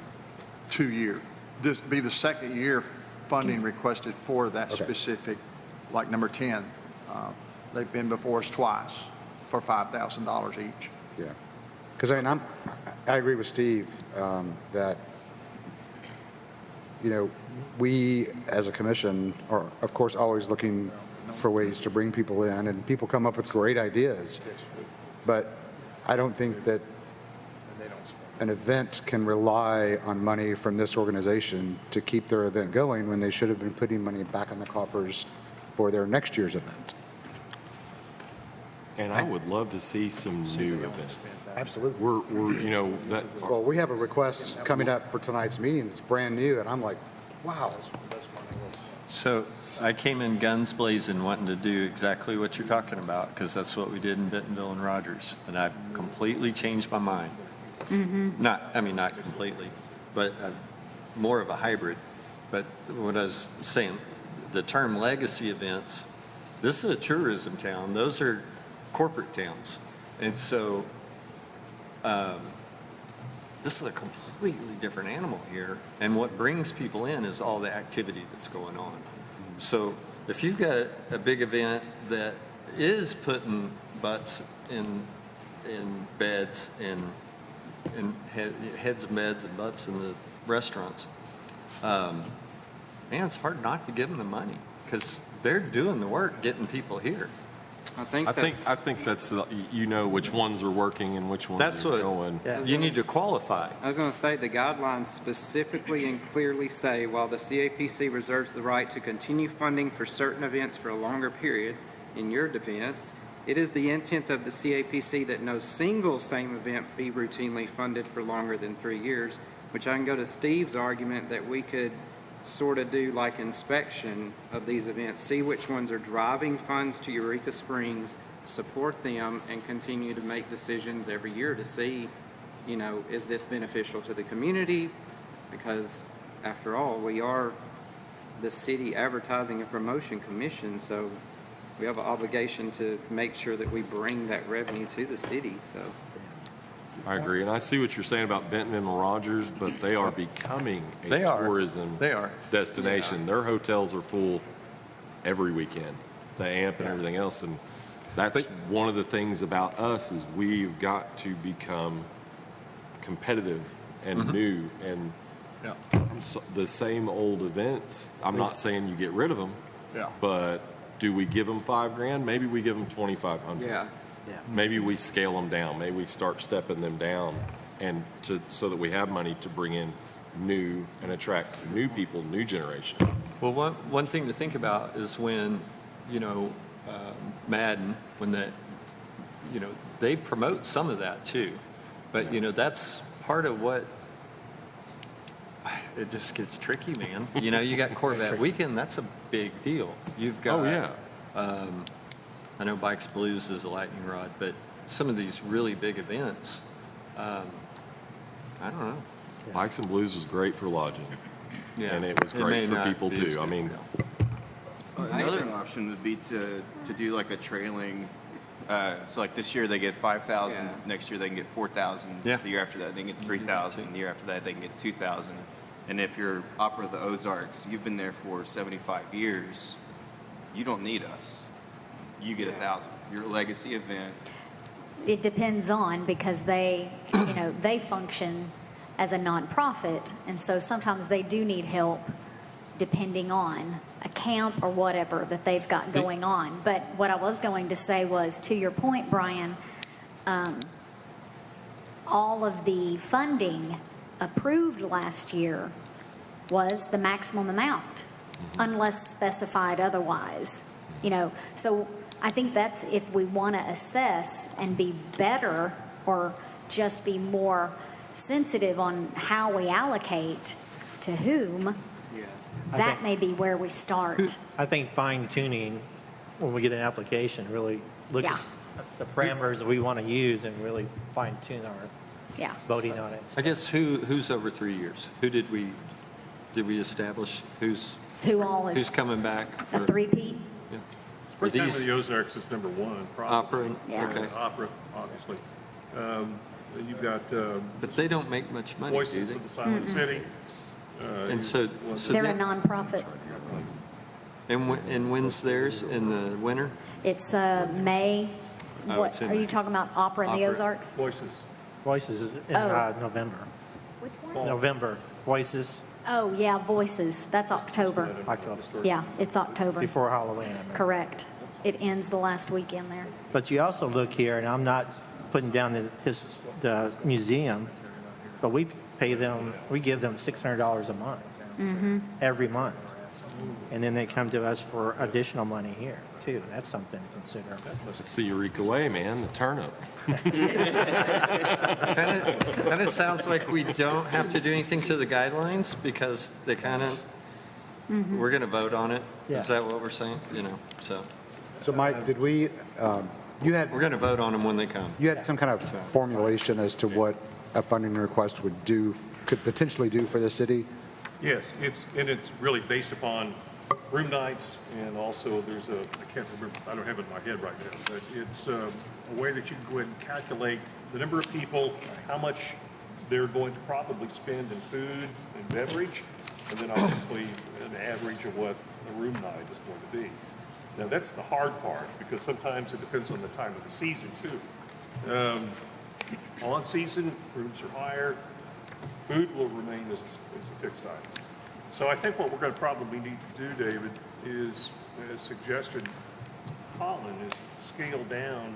2 year. This be the second year funding requested for that Okay. specific, like number 10. They've been before us twice for $5,000 each. Yeah. Because I agree with Steve that, we as a commission are, of course, always looking for ways to bring people in, and people come up with great ideas. But I don't think that an event can rely on money from this organization to keep their event going when they should have been putting money back in the coffers for their next year's event. And I would love to see some new events. Absolutely. We're that, Well, we have a request coming up for tonight's meeting that's brand new, and I'm like, wow. So I came in guns blazing, wanting to do exactly what you're talking about, because that's what we did in Bentonville and Rogers, and I've completely changed my mind. Not completely, but more of a hybrid. But what I was saying, the term legacy events, this is a tourism town. Those are corporate towns. And so this is a completely different animal here. And what brings people in is all the activity that's going on. So if you've got a big event that is putting butts in beds and heads of beds and butts in the restaurants, man, it's hard not to give them the money because they're doing the work getting people here. I think I that's, think that's, you know, which ones are working and which That's ones are what going. Yeah. you need to qualify. I was going to say, the guidelines specifically and clearly say, while the CAPC reserves the right to continue funding for certain events for a longer period, in your defense, it is the intent of the CAPC that no single same event be routinely funded for longer than 3 years, which I can go to Steve's argument that we could sort of do like inspection of these events, see which ones are driving funds to Eureka Springs, support them, and continue to make decisions every year to see, you know, is this beneficial to the community? Because after all, we are the city advertising and promotion commission, so we have an obligation to make sure that we bring that revenue to the city, so. I agree, and I see what you're saying about Benton and Rogers, but they are becoming a They are. tourism They are. destination. Their hotels are full every weekend, the AMP and everything else, and that's one of the things about us is we've got to become competitive and new and Yeah. the same old events. I'm not saying you get rid of them, Yeah. but do we give them $5,000? Maybe we give them 2,500. Yeah. Maybe we scale them down. Maybe we start stepping them down and so that we have money to bring in new and attract new people, new generation. Well, one thing to think about is when, you know, Madden, when that, you know, they promote some of that too. But, you know, that's part of what, it just gets tricky, man. You know, you got Corvette Weekend, that's a big deal. You've got. Oh, yeah. I know Bikes Blues is a lightning rod, but some of these really big events, I don't know. Bikes and Blues was great for lodging. Yeah. And it was may great for not people be as too. I good, mean, yeah. Another option would be to do like a trailing, so like this year they get 5,000, Yeah. next year they can get 4,000. Yeah. The year after that they can get 3,000, the year after that they can get 2,000. And if you're Opera of the Ozarks, you've been there for 75 years, you don't need us. You get 1,000. Your legacy event. It depends on, because they, you know, they function as a nonprofit, and so sometimes they do need help depending on a camp or whatever that they've got going on. But what I was going to say was, to your point, Brian, all of the funding approved last year was the maximum amount, unless specified otherwise. You know, so I think that's if we want to assess and be better or just be more sensitive on how we allocate to whom, Yeah. that may be where we start. I think fine tuning, when we get an application, really look Yeah. at the parameters that we want to use and really fine tune our Yeah. voting on it. I guess who's over 3 years? Who did we establish? Who's Who all is coming back a for? three-peat? Yeah. Are First Time of these the Ozarks is number one, probably. opera? Yeah. Okay. Opera, obviously. Then you've got But they don't make much money, do Voices they? of the Silent City. And so They're a then- nonprofit. And when's theirs? In the winter? It's May. Oh, What, it's in are you May. talking about Opera in the Opera. Ozarks? Voices. Voices is in Oh. November. Which one? November, Voices, Oh, yeah, Voices. That's October. October, Yeah, it's October. before Halloween. I remember. Correct. It ends the last weekend there. But you also look here, and I'm not putting down the museum, but we pay them, we give them $600 a month, every month. And then they come to us for additional money here, too. That's something to consider. it's the Eureka way, man, the turnip. Kind of sounds like we don't have to do anything to the guidelines because they kind of, we're going to vote on it. Yeah. Is that what we're saying? You know, so So Mike, did we, you had, we're going to vote on them when they come. you had some kind of formulation as to what a funding request would do, could potentially do for the city? Yes, it's really based upon room nights, and also there's I can't remember, I don't have it in my head right now, but it's a way that you can go ahead and calculate the number of people, how much they're going to probably spend in food and beverage, and then obviously an average of what a room night is going to be. Now, that's the hard part, because sometimes it depends on the time of the season, too. On season, rooms are higher, food will remain as a fixed item. So I think what we're going to probably need to do, David, is, as suggested, Colin, is scale down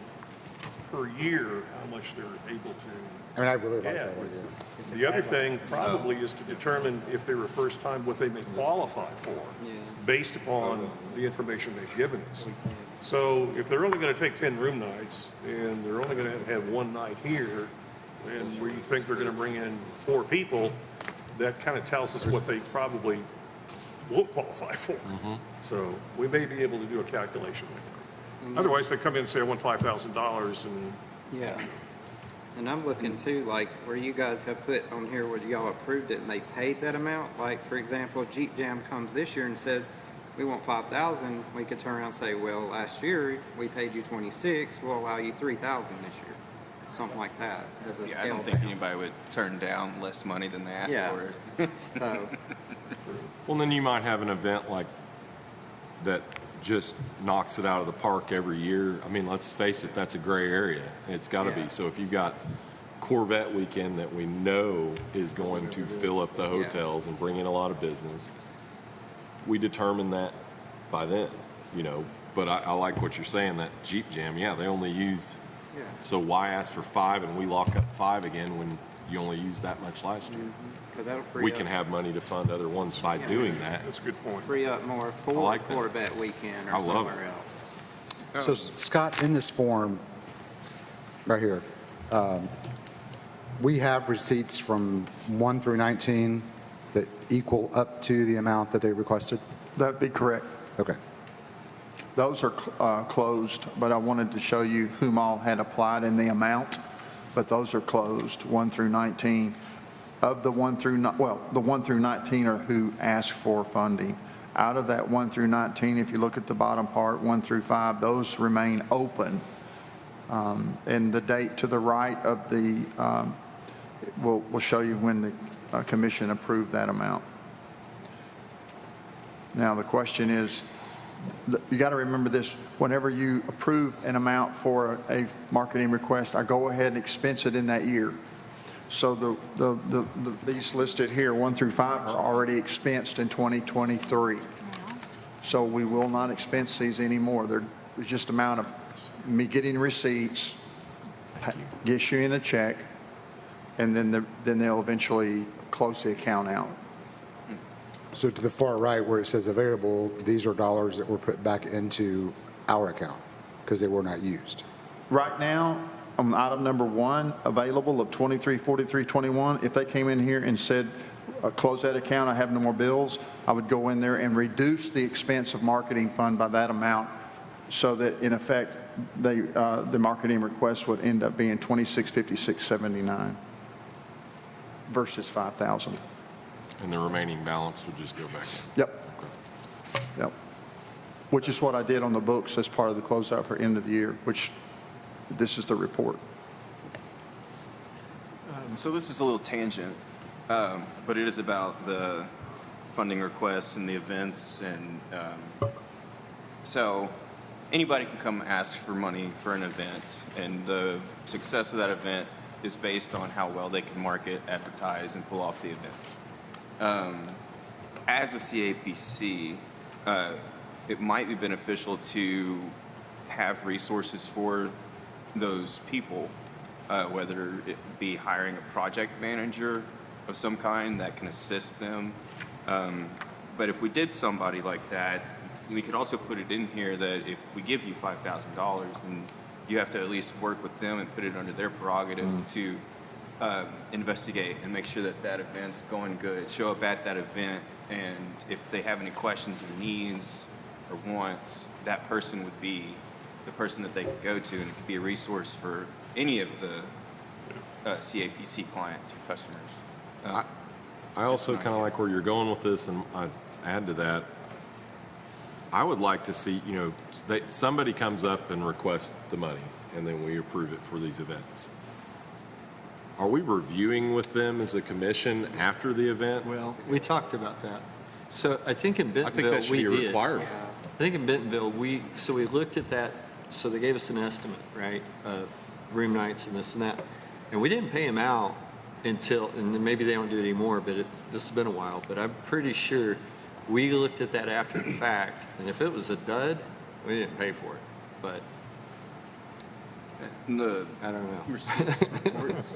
per year how much they're able to I mean, I really like add. that idea. The other thing probably is to determine if they're a first time, what they may qualify for, based upon the information they've given us. So if they're only going to take 10 room nights, and they're only going to have one night here, and we think they're going to bring in 4 people, that kind of tells us what they probably won't qualify for. So we may be able to do a calculation like that. Otherwise, they come in and say, I want $5,000, and Yeah. And I'm looking too, like, where you guys have put on here where y'all approved it and they paid that amount. Like, for example, Jeep Jam comes this year and says, we want 5,000, we could turn around and say, well, last year we paid you 26, we'll allow you 3,000 this year. Something like that as a Yeah, I scale don't think down. anybody would turn down less money than they asked Yeah. for. So, Well, then you might have an event like that just knocks it out of the park every year. I mean, let's face it, that's a gray area. It's got to Yeah. be. So if you've got Corvette weekend that we know is going to fill up the hotels and bring in a lot of business, we determine that by then, you know. But I like what you're saying, that Jeep Jam, yeah, they only used, yeah. so why ask for 5 and we lock up 5 again when you only used that much last year? Because that'll We free can up, have money to fund other ones by doing that. that's a good point. free up more for like that. Corvette weekend or I love somewhere it. else. So Scott, in this form, right here, we have receipts from 1 through 19 that equal up to the amount that they requested? That'd be correct. Okay. Those are closed, but I wanted to show you whom all had applied in the amount, but those are closed, 1 through 19. Of the 1 through, the 1 through 19 are who asked for funding. Out of that 1 through 19, if you look at the bottom part, 1 through 5, those remain open. And the date to the right of the, we'll show you when the commission approved that amount. Now, the question is, you got to remember this, whenever you approve an amount for a marketing request, I go ahead and expense it in that year. So these listed here, 1 through 5, are already expensed in 2023. So we will not expense these anymore. There's just amount of me getting receipts, issuing a check, and then they'll eventually close the account out. So to the far right where it says available, these are dollars that were put back into our account because they were not used. Right now, on item number 1, available of 234321, if they came in here and said, close that account, I have no more bills, I would go in there and reduce the expense of marketing fund by that amount so that in effect, the marketing request would end up being 265679 versus 5,000. And the remaining balance would just go back in. Yep. Yep. Which is what I did on the books as part of the closeout for end of the year, which this is the report. So this is a little tangent, but it is about the funding requests and the events. And so anybody can come ask for money for an event, and the success of that event is based on how well they can market, advertise, and pull off the event. As a CAPC, it might be beneficial to have resources for those people, whether it be hiring a project manager of some kind that can assist them. But if we did somebody like that, we could also put it in here that if we give you $5,000, then you have to at least work with them and put it under their prerogative to investigate and make sure that that event's going good. Show up at that event, and if they have any questions or needs or wants, that person would be the person that they could go to, and it could be a resource for any of the CAPC clients or customers. I also kind of like where you're going with this, and I add to that, I would like to see, you know, somebody comes up and requests the money, and then we approve it for these events. Are we reviewing with them as a commission after the event? Well, we talked about that. So I think in I think that Bentonville, should we be a did. requirement. I think in Bentonville, we looked at that, so they gave us an estimate, right? Room nights and this and that. And we didn't pay them out until, and then maybe they don't do it anymore, but this has been a while, but I'm pretty sure we looked at that after the fact, and if it was a dud, we didn't pay for it. But The I don't know. receipts reports,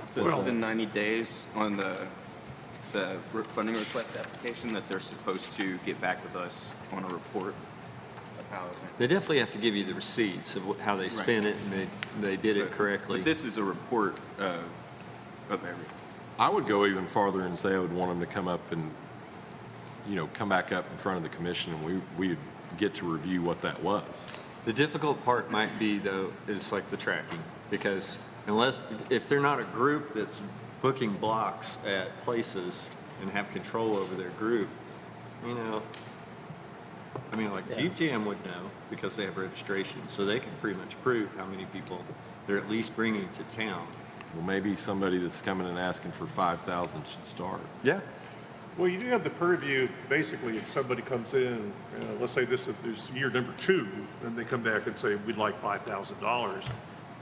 so it's within 90 days on the funding request application that they're supposed to get back with us on a report of how it went. They definitely have to give you the receipts of how they spent it and they did it correctly. But this is a report of everything. I would go even farther and say I would want them to come up and, come back up in front of the commission and we'd get to review what that was. The difficult part might be, though, is like the tracking, because if they're not a group that's booking blocks at places and have control over their group, Jeep Jam would know because they have registration, so they can pretty much prove how many people they're at least bringing to town. Well, maybe somebody that's coming and asking for 5,000 should start. Yeah. Well, you do have the purview, basically, if somebody comes in, let's say this is year number 2, and they come back and say, we'd like $5,000,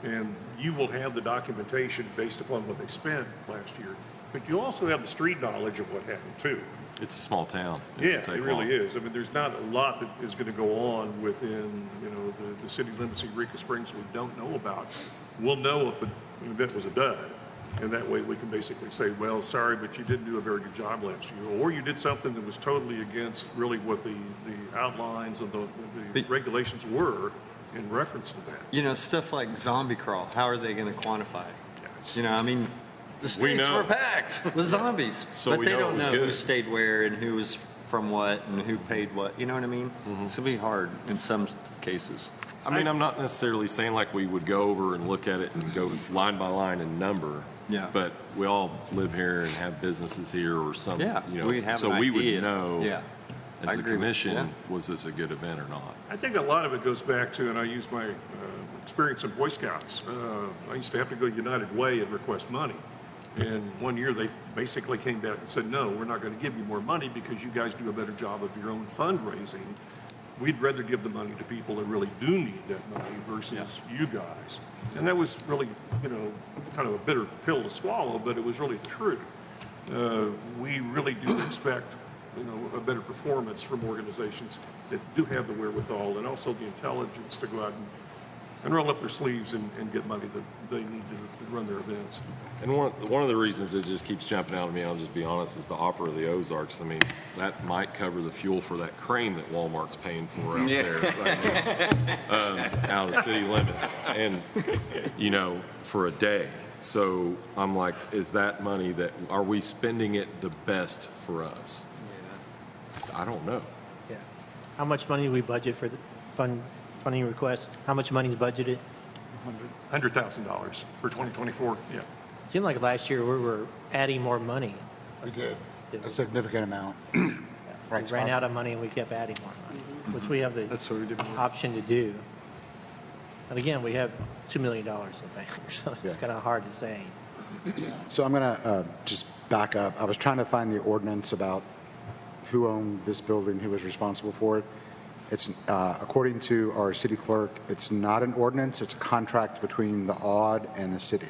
and you will have the documentation based upon what they spent last year, but you also have the street knowledge of what happened too. It's a small town. Yeah, It'll it take really long. is. I mean, there's not a lot that is going to go on within, the city limits of Eureka Springs we don't know about. We'll know if an event was a dud, and that way we can basically say, well, sorry, but you didn't do a very good job last year, or you did something that was totally against really what the outlines of the regulations were in reference to that. Stuff like zombie crawl, how are they going to quantify it? The We streets know. were packed with zombies, So but we they know it don't was know who good. stayed where and who was from what and who paid what. You know what I mean? Mm-hmm. It's going to be hard in some cases. I mean, I'm not necessarily saying like we would go over and look at it and go line by line and number. Yeah. But we all live here and have businesses here or some, Yeah, we have so an we idea. would know Yeah. I as a agree with- commission, yeah. was this a good event or not? I think a lot of it goes back to, and I use my experience in Boy Scouts. I used to have to go United Way and request money. And one year they basically came back and said, no, we're not going to give you more money because you guys do a better job of your own fundraising. We'd rather give the money to people that really do need that money versus you guys. And that was really, kind of a bitter pill to swallow, but it was really the truth. We really do expect, a better performance from organizations that do have the wherewithal and also the intelligence to go out and roll up their sleeves and get money that they need to run their events. And one of the reasons it just keeps jumping out at me, I'll just be honest, is the Opera of the Ozarks. I mean, that might cover the fuel for that crane that Walmart's paying for out there, out of city limits, and, for a day. So I'm like, is that money are we spending it the best for us? I don't know. Yeah. How much money do we budget for the funding request? How much money is budgeted? $100,000 for 2024, yeah. Seemed like last year we were adding more money. We did, a significant amount. We ran out of money and we kept adding more money, which we have the That's what we did. option to do. And again, we have $2 million in bank, so it's Yeah. kind of hard to say. So I'm going to just back up. I was trying to find the ordinance about who owned this building, who was responsible for it. It's, according to our city clerk, it's not an ordinance, it's a contract between the OD and the city,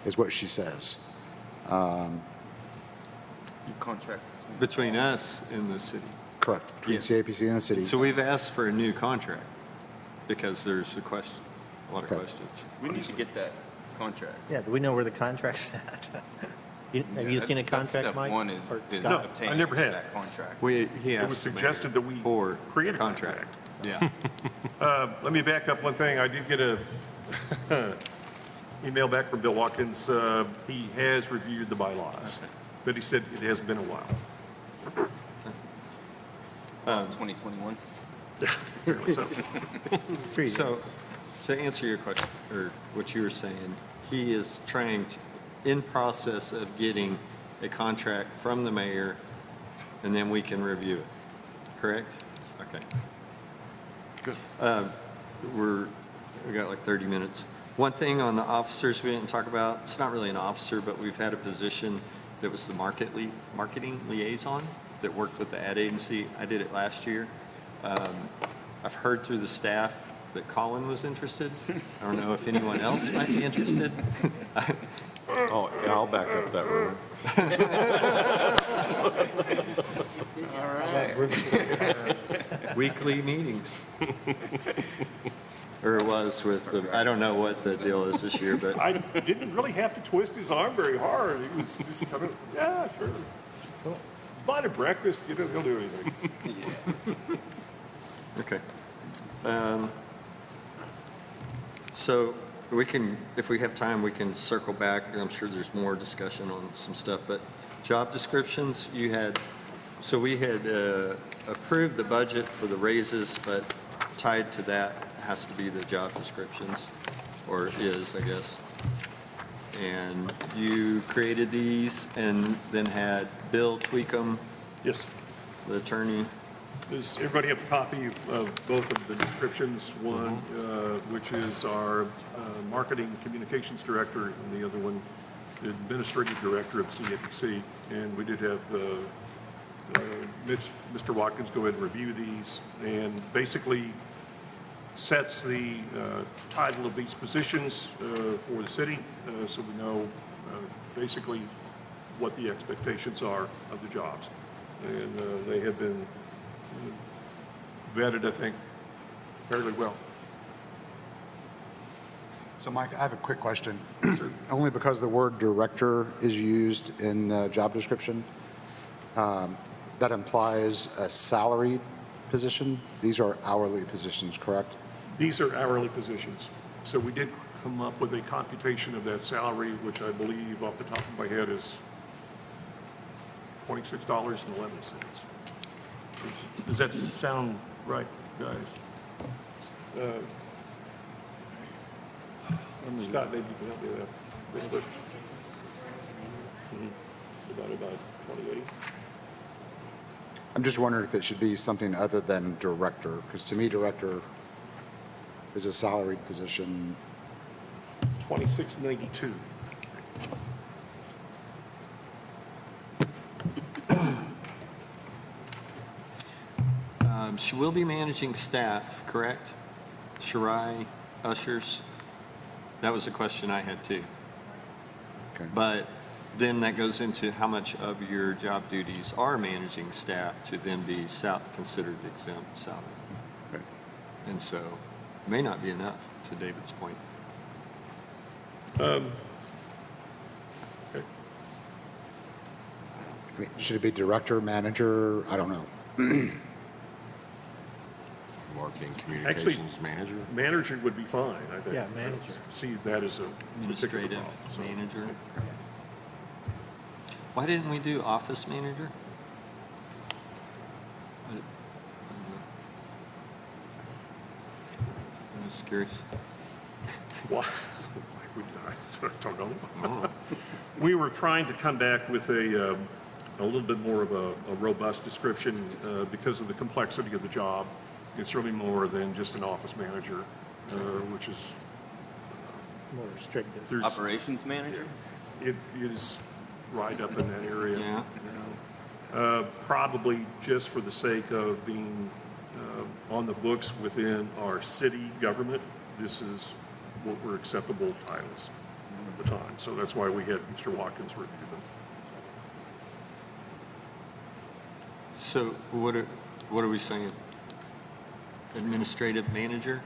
is what she says. Contract. Between us and the city. Correct, between Yes. CAPC and the city. So we've asked for a new contract because there's a lot of Okay. questions. We need to get that contract. Yeah, do we know where the contract's at? Have you seen a That's contract, step Mike? one is Or is Scott? No, obtaining I never have. that contract. He It was asked the suggested mayor that we for create a contract. Yeah. Let me back up one thing. I did get a email back from Bill Watkins. He has reviewed the bylaws, but he said it has been a while. 2021. Apparently so. Pretty good. So, to answer your question, or what you were saying, he is in process of getting a contract from the mayor, and then we can review it, correct? Okay. Good. We got like 30 minutes. One thing on the officers we didn't talk about, it's not really an officer, but we've had a position that was the marketing liaison that worked with the ad agency. I did it last year. I've heard through the staff that Colin was interested. I don't know if anyone else might be interested. Oh, yeah, I'll back up that rumor. Weekly meetings. Or it was with the, I don't know what the deal is this year, but I didn't really have to twist his arm very hard. He was just kind of, yeah, sure. Well, buy him breakfast, he'll do anything. okay. So we can, if we have time, we can circle back. I'm sure there's more discussion on some stuff, but job descriptions, you had, so we had approved the budget for the raises, but tied to that has to be the job descriptions, or is, I guess. And you created these and then had Bill tweak them, Yes. the attorney. Does everybody have a copy of both of the descriptions? One, which is our marketing communications director, and the other one, the administrative director of CAPC. And we did have Mr. Watkins go ahead and review these, and basically sets the title of these positions for the city, so we know basically what the expectations are of the jobs. And they have been vetted, I think, fairly well. So Mike, I have a quick question. Only because the word director is used in the job description, that implies a salaried position. These are hourly positions, correct? These are hourly positions. So we did come up with a computation of that salary, which I believe off the top of my head is $26.11. Does that sound right, guys? Scott, maybe you can help me with that a little bit. Divided by 28. I'm just wondering if it should be something other than director, because to me, director is a salaried position. 2692. She will be managing staff, correct? Shirai, ushers? That was a question I had too. Okay. But then that goes into how much of your job duties are managing staff to then be considered exempt salary. Okay. And so it may not be enough, to David's point. Okay. I mean, should it be director, manager? I don't know. Marketing communications manager. Manager would be fine, I think. Yeah, manager. See that as a particular Administrative problem, so. manager. Why didn't we do office manager? I'm just curious. Why? We don't know. We were trying to come back with a little bit more of a robust description because of the complexity of the job. It's really more than just an office manager, which is, More restrictive. there's, Operations manager? it is right up in that area. Yeah. Probably just for the sake of being on the books within our city government, this is what were acceptable titles at the time. So that's why we had Mr. Watkins review them. So what are we saying? Administrative manager?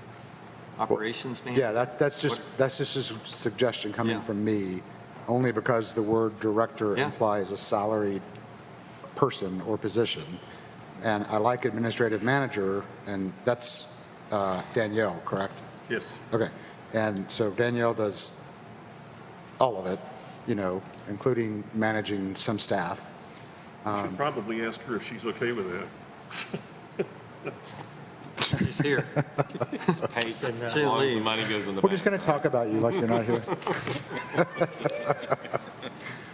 Operations manager? Yeah, that's just a suggestion coming Yeah. from me, only because the word director Yeah. implies a salaried person or position. And I like administrative manager, and that's Danielle, correct? Yes. Okay. And so Danielle does all of it, including managing some staff. Should probably ask her if she's okay with that. She's here. Hey, As she'll long as the leave. money goes in the We're bank. just going to talk about you like you're not here.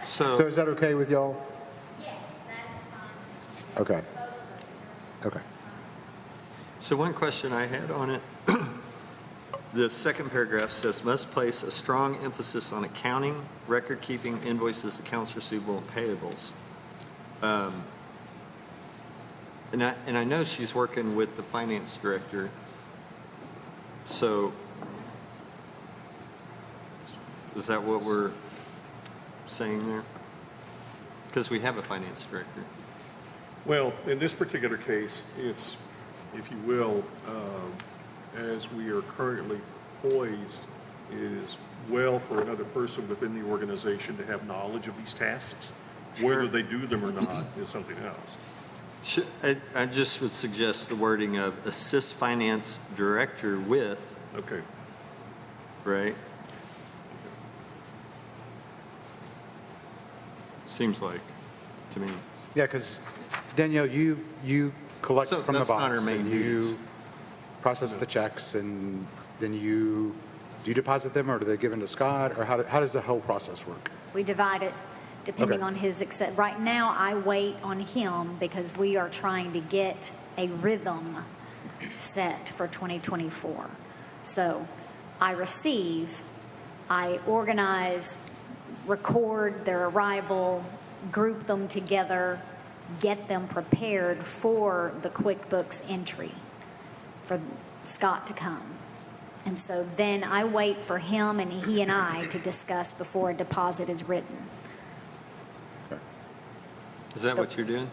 So So, is that okay with y'all? Yes, that is fine. Okay. Both of us are. Okay. so one question I had on it, the second paragraph says, must place a strong emphasis on accounting, record-keeping, invoices, accounts receivable, and payables. And I know she's working with the finance director, so is that what we're saying there? Because we have a finance director. Well, in this particular case, it's, if you will, as we are currently poised, it is well for another person within the organization to have knowledge of these tasks. Whether they do them or not is something else. I just would suggest the wording of assist finance director with, Okay. right? Seems like, to me. Yeah, because Danielle, you collect So from the that's not our box main and duties. you process the checks and then do you deposit them or do they given to Scott or how does the whole process work? We divide it depending Okay. on his, right now, I wait on him because we are trying to get a rhythm set for 2024. So I receive, I organize, record their arrival, group them together, get them prepared for the QuickBooks entry for Scott to come. And so then I wait for him and he and I to discuss before a deposit is written. Is that what you're doing?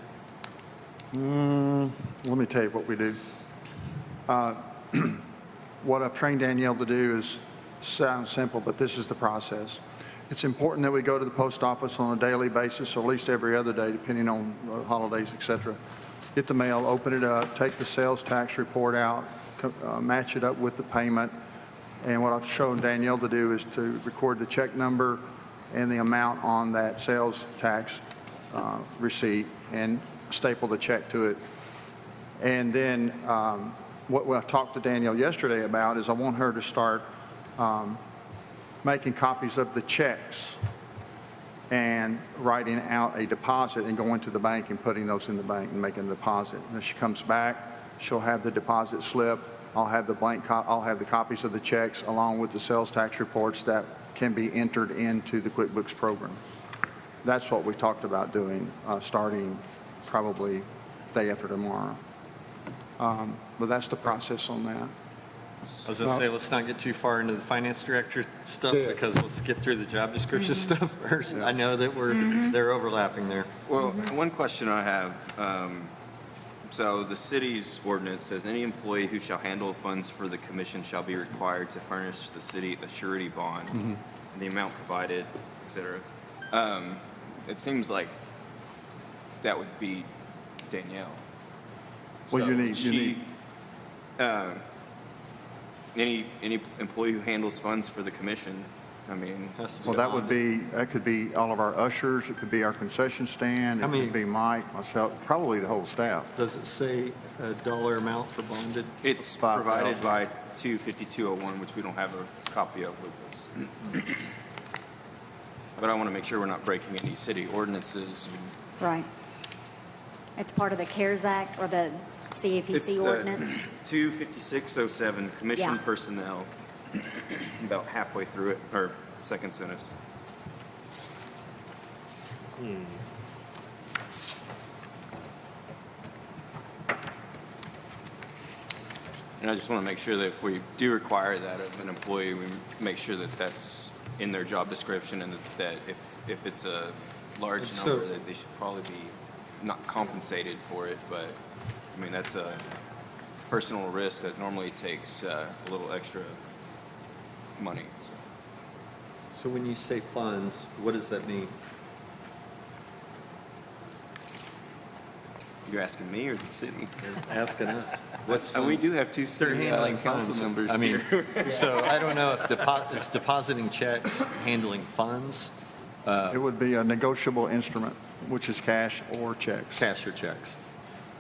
Let me tell you what we do. What I've trained Danielle to do is sound simple, but this is the process. It's important that we go to the post office on a daily basis, or at least every other day, depending on holidays, et cetera. Get the mail, open it up, take the sales tax report out, match it up with the payment. And what I've shown Danielle to do is to record the check number and the amount on that sales tax receipt and staple the check to it. And then what I talked to Danielle yesterday about is I want her to start making copies of the checks and writing out a deposit and going to the bank and putting those in the bank and making a deposit. And if she comes back, she'll have the deposit slip. I'll have the I'll have the copies of the checks along with the sales tax reports that can be entered into the QuickBooks program. That's what we talked about doing, starting probably day after tomorrow. But that's the process on that. I was going to say, let's not get too far into the finance director stuff because let's get through the job description stuff first. I know that they're overlapping there. Well, one question I have, so the city's ordinance says any employee who shall handle funds for the commission shall be required to furnish the city a surety bond, and the amount provided, et cetera. It seems like that would be Danielle. Well, So you need, she, any employee who handles funds for the commission, I mean, well, that could be all of our ushers, it could be our concession stand, How it many- could be Mike, myself, probably the whole staff. Does it say a dollar amount for bonded? it's 5,000. provided by 25201, which we don't have a copy of with us. But I want to make sure we're not breaking any city ordinances. Right. It's part of the CARES Act or the It's CAPC the ordinance. 25607, commission Yeah. personnel, about halfway through it, or second sentence. And I just want to make sure that if we do require that of an employee, we make sure that that's in their job description and that if it's a large So- number, that they should probably be not compensated for it, but, I mean, that's a personal risk that normally takes a little extra money, so. So when you say funds, what does that mean? You're asking me or the city? They're asking us. What's We funds? do have two They're city handling council funds. members I mean, here. so I don't know if is depositing checks, handling funds, It would be a negotiable instrument, which is cash or checks. cash or checks.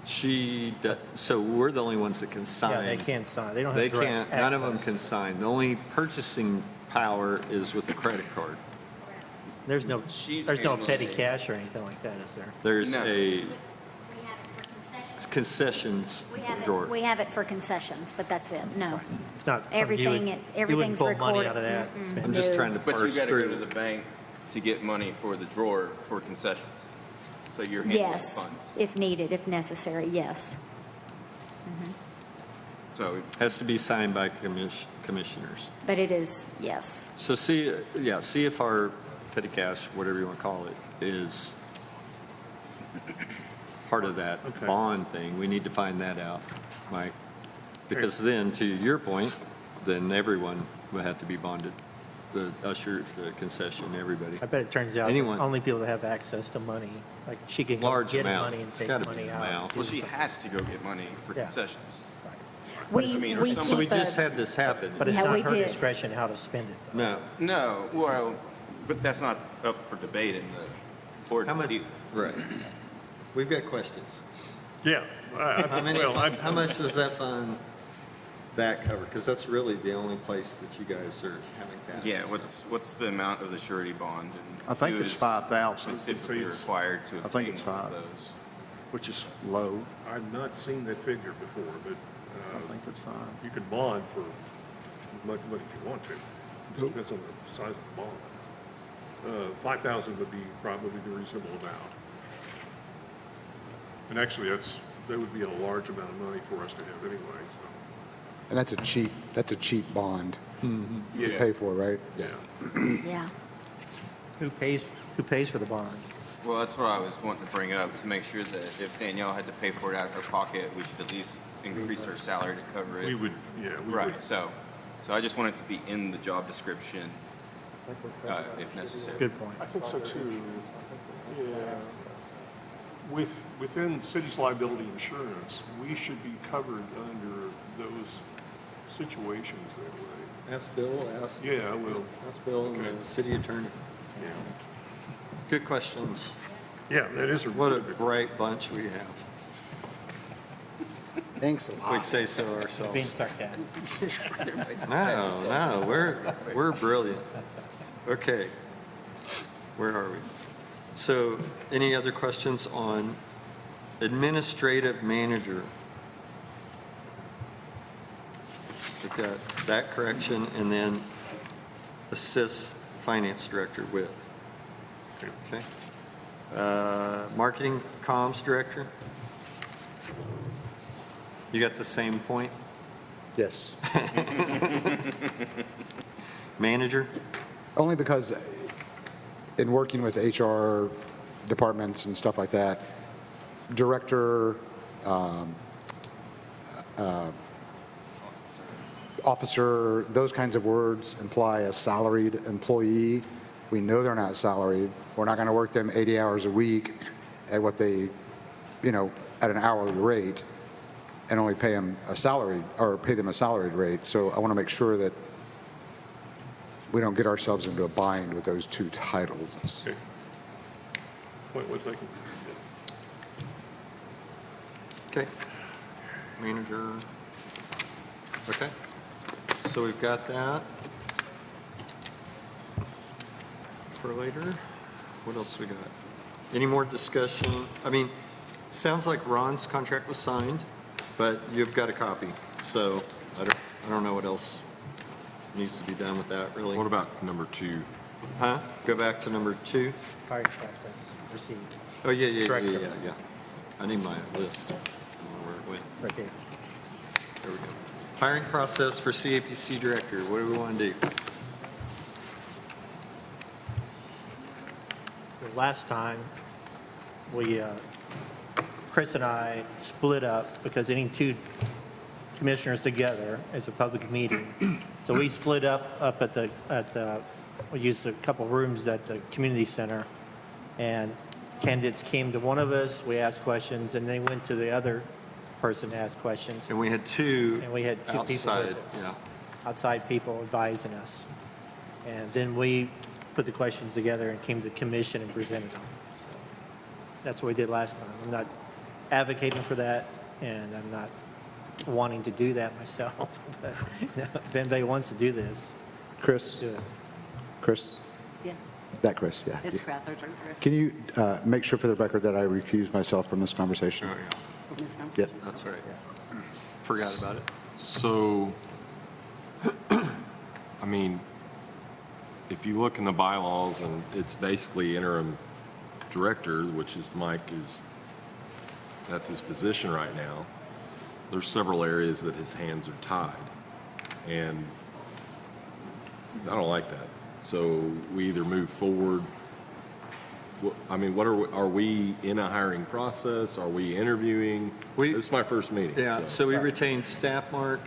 So we're the only ones that can Yeah, sign. they can't sign. They don't They have direct can't, none of them access. can sign. The only purchasing power is with the credit card. There's no She's petty handling it. cash or anything like that, is there? There's No. a We have it for concession. concessions drawer. We have it for concessions, but that's it, no. It's not something Everything, you wouldn't everything's pull money recorded. out of that. and spend I'm it. just trying to But you parse gotta go to through. the bank to get money for the drawer for concessions. So you're handling Yes, funds. if needed, if necessary, yes. So Has to be signed by commissioners. But it is, yes. So see if our petty cash, whatever you want to call it, is part of that Okay. bond thing. We need to find that out, Mike. Because then, to your point, then everyone would have to be bonded. The usher, the concession, everybody. I bet it turns out that Anyone. only people that have access to money, like she can go Large get amount. money and It's take gotta be money an out. amount. well, she has to go get money for Yeah. concessions. We, I mean, or we someone- So we keep just a, had this happen. But it's Yeah, not we her did. discretion how to spend it. though. No. No, well, but that's not up for debate in the How ordinance much, either. right. We've got questions. Yeah. How many, how much does that fund, that cover? Because that's really the only place that you guys are having cash. Yeah, and stuff. what's the amount of the surety bond? And I think who it's is 5,000, Specifically required to I think obtain it's one of 5. those. which is low. I've not seen that figure before, but I think it's 5. you can bond for as much money as you want to. It just depends on the size of the bond. 5,000 would be probably the reasonable amount. And actually, that would be a large amount of money for us to have anyway, so. And that's a cheap bond to Yeah. pay for, right? Yeah. yeah. Who pays for the bond? Well, that's what I was wanting to bring up, to make sure that if Danielle had to pay for it out of her pocket, we should at least increase her salary to cover it. We would, yeah, we would. Right, so I just want it to be in the job description, if necessary. Good point. I think so too. Yeah. Within city's liability insurance, we should be covered under those situations that way. Ask Bill, ask. Yeah, I will. Ask Bill and Okay. the city attorney. Yeah. Good questions. Yeah, that is a What a really good. bright bunch we have, Thanks a if we say so Being ourselves. sarcastic. No, we're brilliant. Okay, where are we? So, any other questions on administrative manager? We've got that correction, and then assist finance director with. Okay. Marketing comms director? You got the same point? Yes. Manager? Only because in working with HR departments and stuff like that, director, officer, those kinds of words imply a salaried employee. We know they're not salaried. We're not going to work them 80 hours a week at what they, at an hourly rate and only pay them a salaried, or pay them a salaried rate. So I want to make sure that we don't get ourselves into a bind with those two titles. Okay. Point well taken. Okay. Manager. Okay. So we've got that. For later. What else we got? Any more discussion? I mean, sounds like Ron's contract was signed, but you've got a copy. So I don't know what else needs to be done with that, really. What about number 2? Huh? Go back to number 2. Hiring process, received, Oh, yeah. Director. I need my list. I don't know where it went. right there. There we go. Hiring process for CAPC director. What do we want to do? The last time, Chris and I split up because any two commissioners together is a public meeting. So we split up at the, we used a couple rooms at the community center, and candidates came to one of us, we asked questions, and they went to the other person to ask questions. And we had two And we had two people outside, with us. yeah. Outside people advising us. And then we put the questions together and came to the commission and presented them. So that's what we did last time. I'm not advocating for that, and I'm not wanting to do that myself. But if anybody wants to do this, Chris? do it. Chris? Yes, That Chris, yeah. it's Crather Director. Can you make sure for the record that I recuse myself from this conversation? Oh, yeah. this conversation. That's right. Forgot about it. So, I mean, if you look in the bylaws, and it's basically interim director, which is that's his position right now, there's several areas that his hands are tied. And I don't like that. So we either move forward. I mean, are we in a hiring process? Are we interviewing? This is my first meeting. Yeah, so we retained staff mark,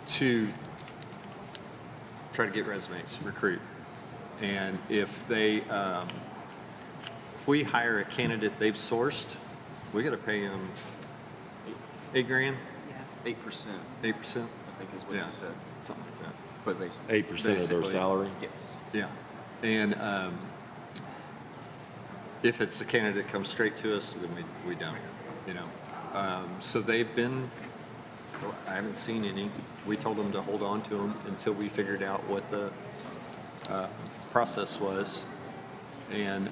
to try to get resumes, recruit. And if we hire a candidate they've sourced, we got to pay them $8,000, 8%, 8%, I think is what you Yeah. said, something like that. but basically, 8% of their Basically. salary? yes. Yeah, and if it's a candidate that comes straight to us, then we don't, you know. So they've been, I haven't seen any. We told them to hold on to them until we figured out what the process was. And,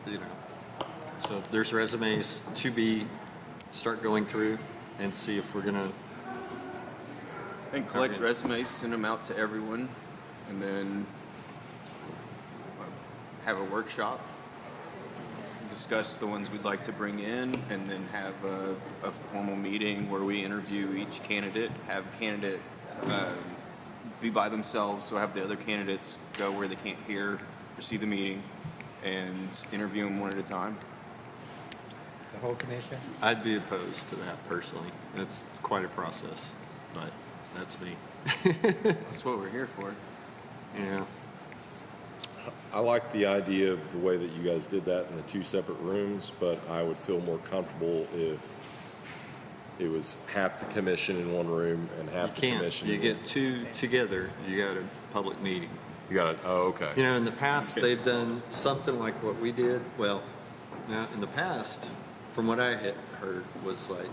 you know, so there's resumes to start going through and see if we're going to. And collect resumes, send them out to everyone, and then have a workshop, discuss the ones we'd like to bring in, and then have a formal meeting where we interview each candidate, have candidate be by themselves, so have the other candidates go where they can't hear or see the meeting, and interview them one at a time. The whole commission? I'd be opposed to that personally. It's quite a process, but that's me. That's what we're here for. Yeah. I like the idea of the way that you guys did that in the two separate rooms, but I would feel more comfortable if it was half the commission in one room and You half the can't. commission. You in get two together, you got a public meeting. You got it. Oh, okay. You know, in the past, they've done something like what we did. Well, now, in the past, from what I had heard, was like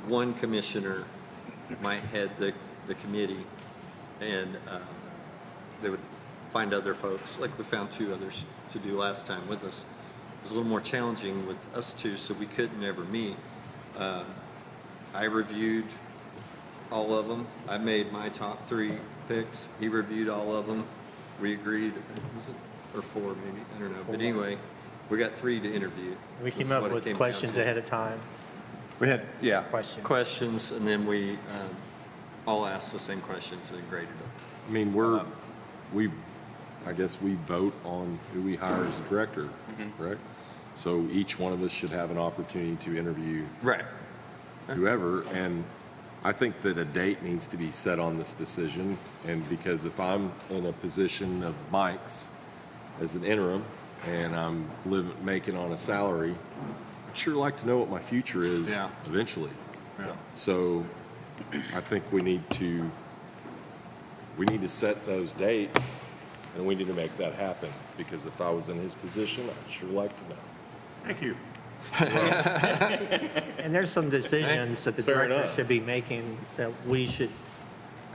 one commissioner might head the committee, and they would find other folks, like we found two others to do last time with us. It was a little more challenging with us two, so we couldn't ever meet. I reviewed all of them. I made my top 3 picks. He reviewed all of them. We agreed, was it, or 4 maybe, I don't know. But anyway, we got 3 to interview. We came was up what it with came questions down to. ahead of time. We had, yeah, Questions. and then we all asked the same questions and graded them. I mean, I guess we vote on who we hire as director, correct? So each one of us should have an opportunity to interview Right. whoever, and I think that a date needs to be set on this decision, and because if I'm in a position of Mike's as an interim, and I'm making on a salary, I'd sure like to know what my future is Yeah. eventually. Yeah. So I think we need to set those dates, and we need to make that happen, because if I was in his position, I'd sure like to know. Thank you. And there's some decisions that the Fair director enough. should be making that we should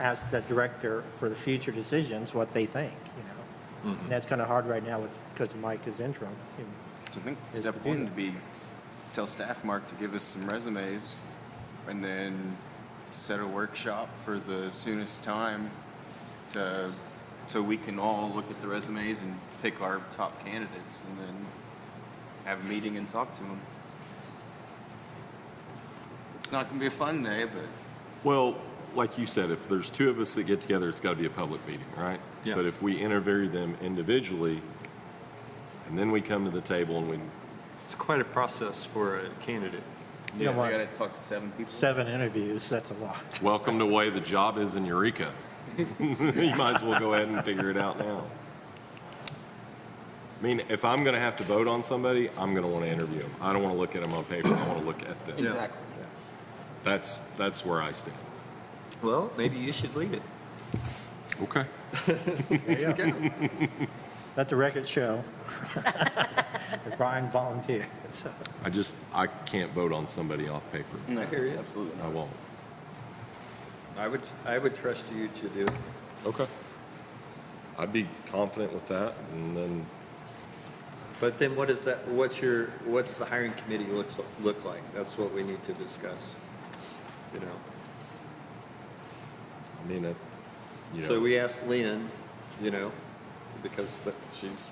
ask the director for the future decisions what they think, you know? And that's kind of hard right now because Mike is interim. So I think Is step to do one that. would be tell staff Mark to give us some resumes, and then set a workshop for the soonest time so we can all look at the resumes and pick our top candidates, and then have a meeting and talk to them. It's not going to be a fun day, but Well, like you said, if there's 2 of us that get together, it's got to be a public meeting, right? Yeah. But if we interview them individually, and then we come to the table and we, It's quite a process for a candidate. You yeah, don't we want got to talk to 7 people. 7 interviews, that's a lot. welcome to the way the job is in Eureka. You might as well go ahead and figure it out now. I mean, if I'm going to have to vote on somebody, I'm going to want to interview them. I don't want to look at them on paper. I want to look at them. Exactly. That's where I stand. Well, maybe you should lead it. Okay. There you go. Let the record show. that Brian volunteered. So, I can't vote on somebody off paper. No, I hear you. absolutely I not. won't. I would trust you to do it. Okay. I'd be confident with that, and then, But then what is that, what's the hiring committee look like? That's what we need to discuss, you know? I mean, So we asked Lynn, you know, because she's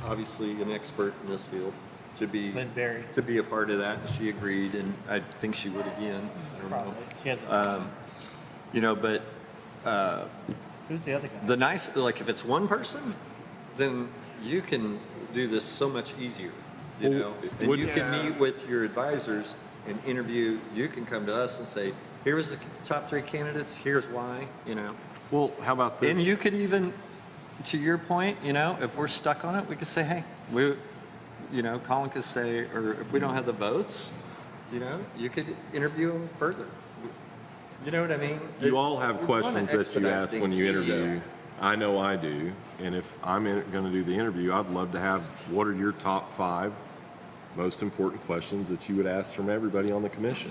obviously an expert in this field, to be. Lynn Berry. To be a part of that, and she agreed, and I think she would again. I don't know. Probably. She hasn't. You know, but Who's the other guy? the nice, like, if it's one person, then you can do this so much easier, you Well, know? And would- you can Yeah. meet with your advisors and interview, you can come to us and say, here's the top 3 candidates, here's why, you know? well, how about this? And you could even, to your point, you know, if we're stuck on it, we could say, hey, you know, Colin could say, or if we don't have the votes, you know, you could interview them further. You know what I mean? You all have We wanna questions that you expedite ask when things you to interview. I know I do. And if I'm going to do the interview, I'd love to have, what are your top 5 most important questions that you would ask from everybody on the commission?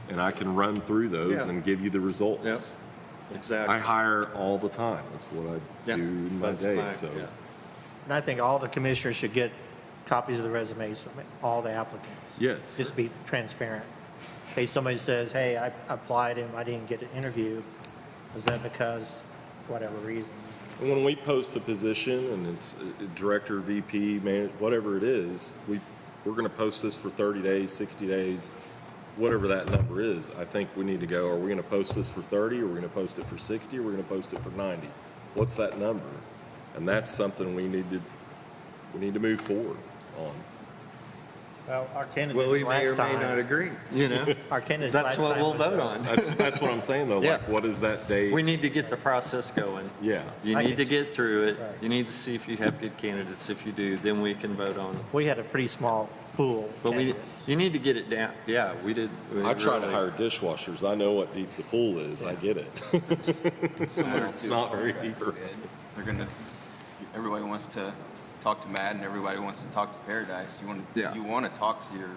And I can run through those Yeah. and give you the results. Yes, exactly. I hire all the time. That's what I Yeah, do in my that's day, my- so. yeah. And I think all the commissioners should get copies of the resumes from all the applicants. Yes. Just be transparent. In case somebody says, hey, I applied and I didn't get an interview, is that because whatever reason? And when we post a position and it's director, VP, man, whatever it is, we're going to post this for 30 days, 60 days, whatever that number is. I think we need to go, are we going to post this for 30, or we're going to post it for 60, or we're going to post it for 90? What's that number? And that's something we need to move forward on. Well, our candidates Well, we may or last may not time, agree, you know? our candidates That's last what time we'll was, vote on. That's what I'm saying, though. Yeah. Like, what is that date? We need to get the process going. Yeah. You I need can- to get through it. Right. You need to see if you have good candidates. If you do, then we can vote on it. We had a pretty small pool of But candidates. you need to get it down. Yeah, we did. we I try to really- hire dishwashers. I know what deep the pool is. I get it. Similar It's to not very contract deep. bid. They're gonna, everybody wants to talk to Matt and everybody wants to talk to Paradise. Yeah. You want to talk to your,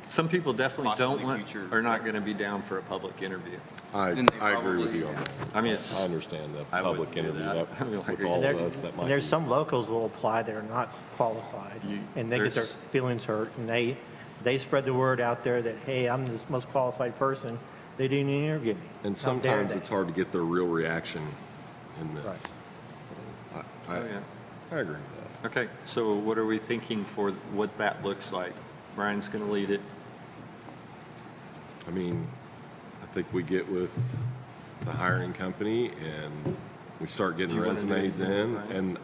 Some people definitely don't Possibly want, future- are not going to be down for a public interview. I Then they agree with probably- you on that. I mean, it's I just, understand the I public wouldn't do interview. that. That- I mean, like, With and all And of there- us, that might and there's be. some locals will apply that are not qualified, and they get their there's- feelings hurt, and they spread the word out there that, hey, I'm the most qualified person. They didn't interview me. And How dare sometimes they? it's hard to get their real reaction in this. Right. So, oh, yeah. I agree with that. Okay, so what are we thinking for what that looks like? Brian's going to lead it. I mean, I think we get with the hiring company and we start getting You wanna do resumes anything, in. Brian? And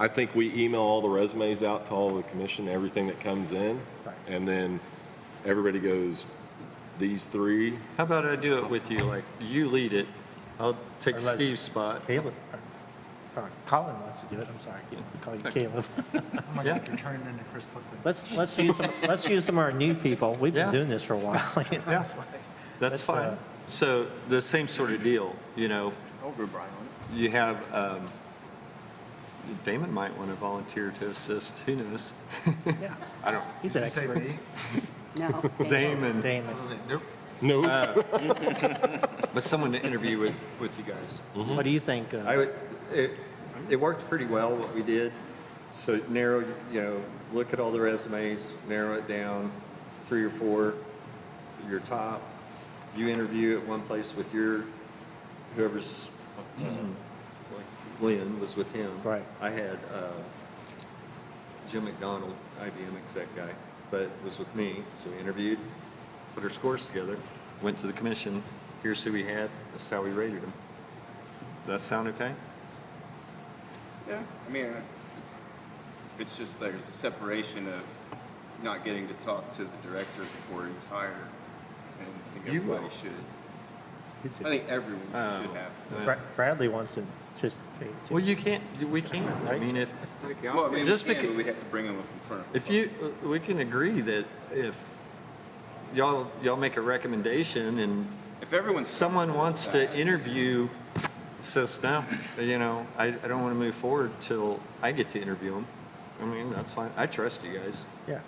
I think we email all the resumes out to all the commission, everything that comes in. Right. And then everybody goes, these 3. How about I do it with you? Like, you lead it. I'll take Unless- Steve's spot. Caleb, Colin wants to do it, I'm sorry, I call you Caleb. Oh my Yeah. God, you're turning into Chris Lipton. Let's use some of our new people. We've been Yeah. doing this for a while. you know, Yeah. it's like- That's Let's, fine. So the same sort of deal, you know, I'll agree with Brian on it. you have, Damon might want to volunteer to assist, who knows? Yeah, I don't, he's an Did you say expert. me? No. Damon, Damon. I was gonna say, nope. No. but someone to interview with you guys. What do you think? I would, it worked pretty well what we did. So narrow, you know, look at all the resumes, narrow it down, 3 or 4, your top. You interview at one place with your, whoever's, like Lynn was with him. Right. I had Jim McDonald, IBM exec guy, but was with me. So we interviewed, put our scores together, went to the commission. Here's who we had. This is how we rated them. That sound okay? Yeah. I mean, it's just there's a separation of not getting to talk to the director before he's hired. And I think You everybody will. should. I think everyone Oh. should have. Bradley wants to participate. too. Well, you can't, we can't. I mean, if, Well, I mean, Just we can, becau- but we'd have to bring him up in front of. the if you, we can agree that if y'all make a recommendation and If everyone's. someone wants to interview, says, no, you know, I don't want to move forward till I get to interview them. I mean, that's fine. I trust you guys. Yeah.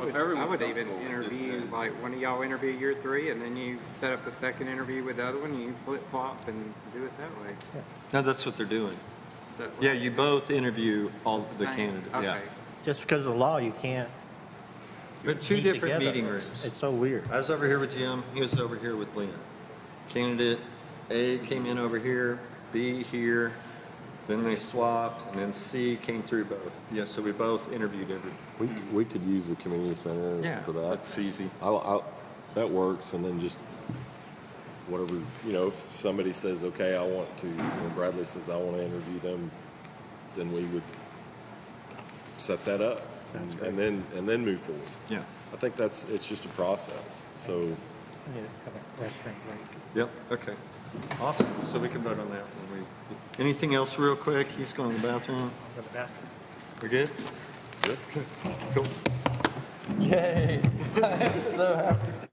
If I everyone's would even comfortable, interview, then- like, one of y'all interview year 3, and then you set up a second interview with the other one, and you flip-flop and do it that way. No, that's what they're doing. that? Yeah, you both interview all the Same? candidates, yeah. Okay. Just because of the law, you can't But two meet different together. meeting It's- rooms. It's so weird. I was over here with Jim, he was over here with Lynn. Candidate A came in over here, B here, then they swapped, and then C came through both. Yeah, so we both interviewed We could use the community center Yeah, for that. that's easy. That works, and then just whatever, if somebody says, okay, I want to, Bradley says, I want to interview them, then we would set that up. And then move forward. Yeah. I think it's just a process, so. I need to have a restaurant break. Yep, okay. Awesome, so we can vote on that when we, anything else real quick? He's going to the bathroom. Go to the bathroom. We're good? Good. Cool. Yay! I'm so happy.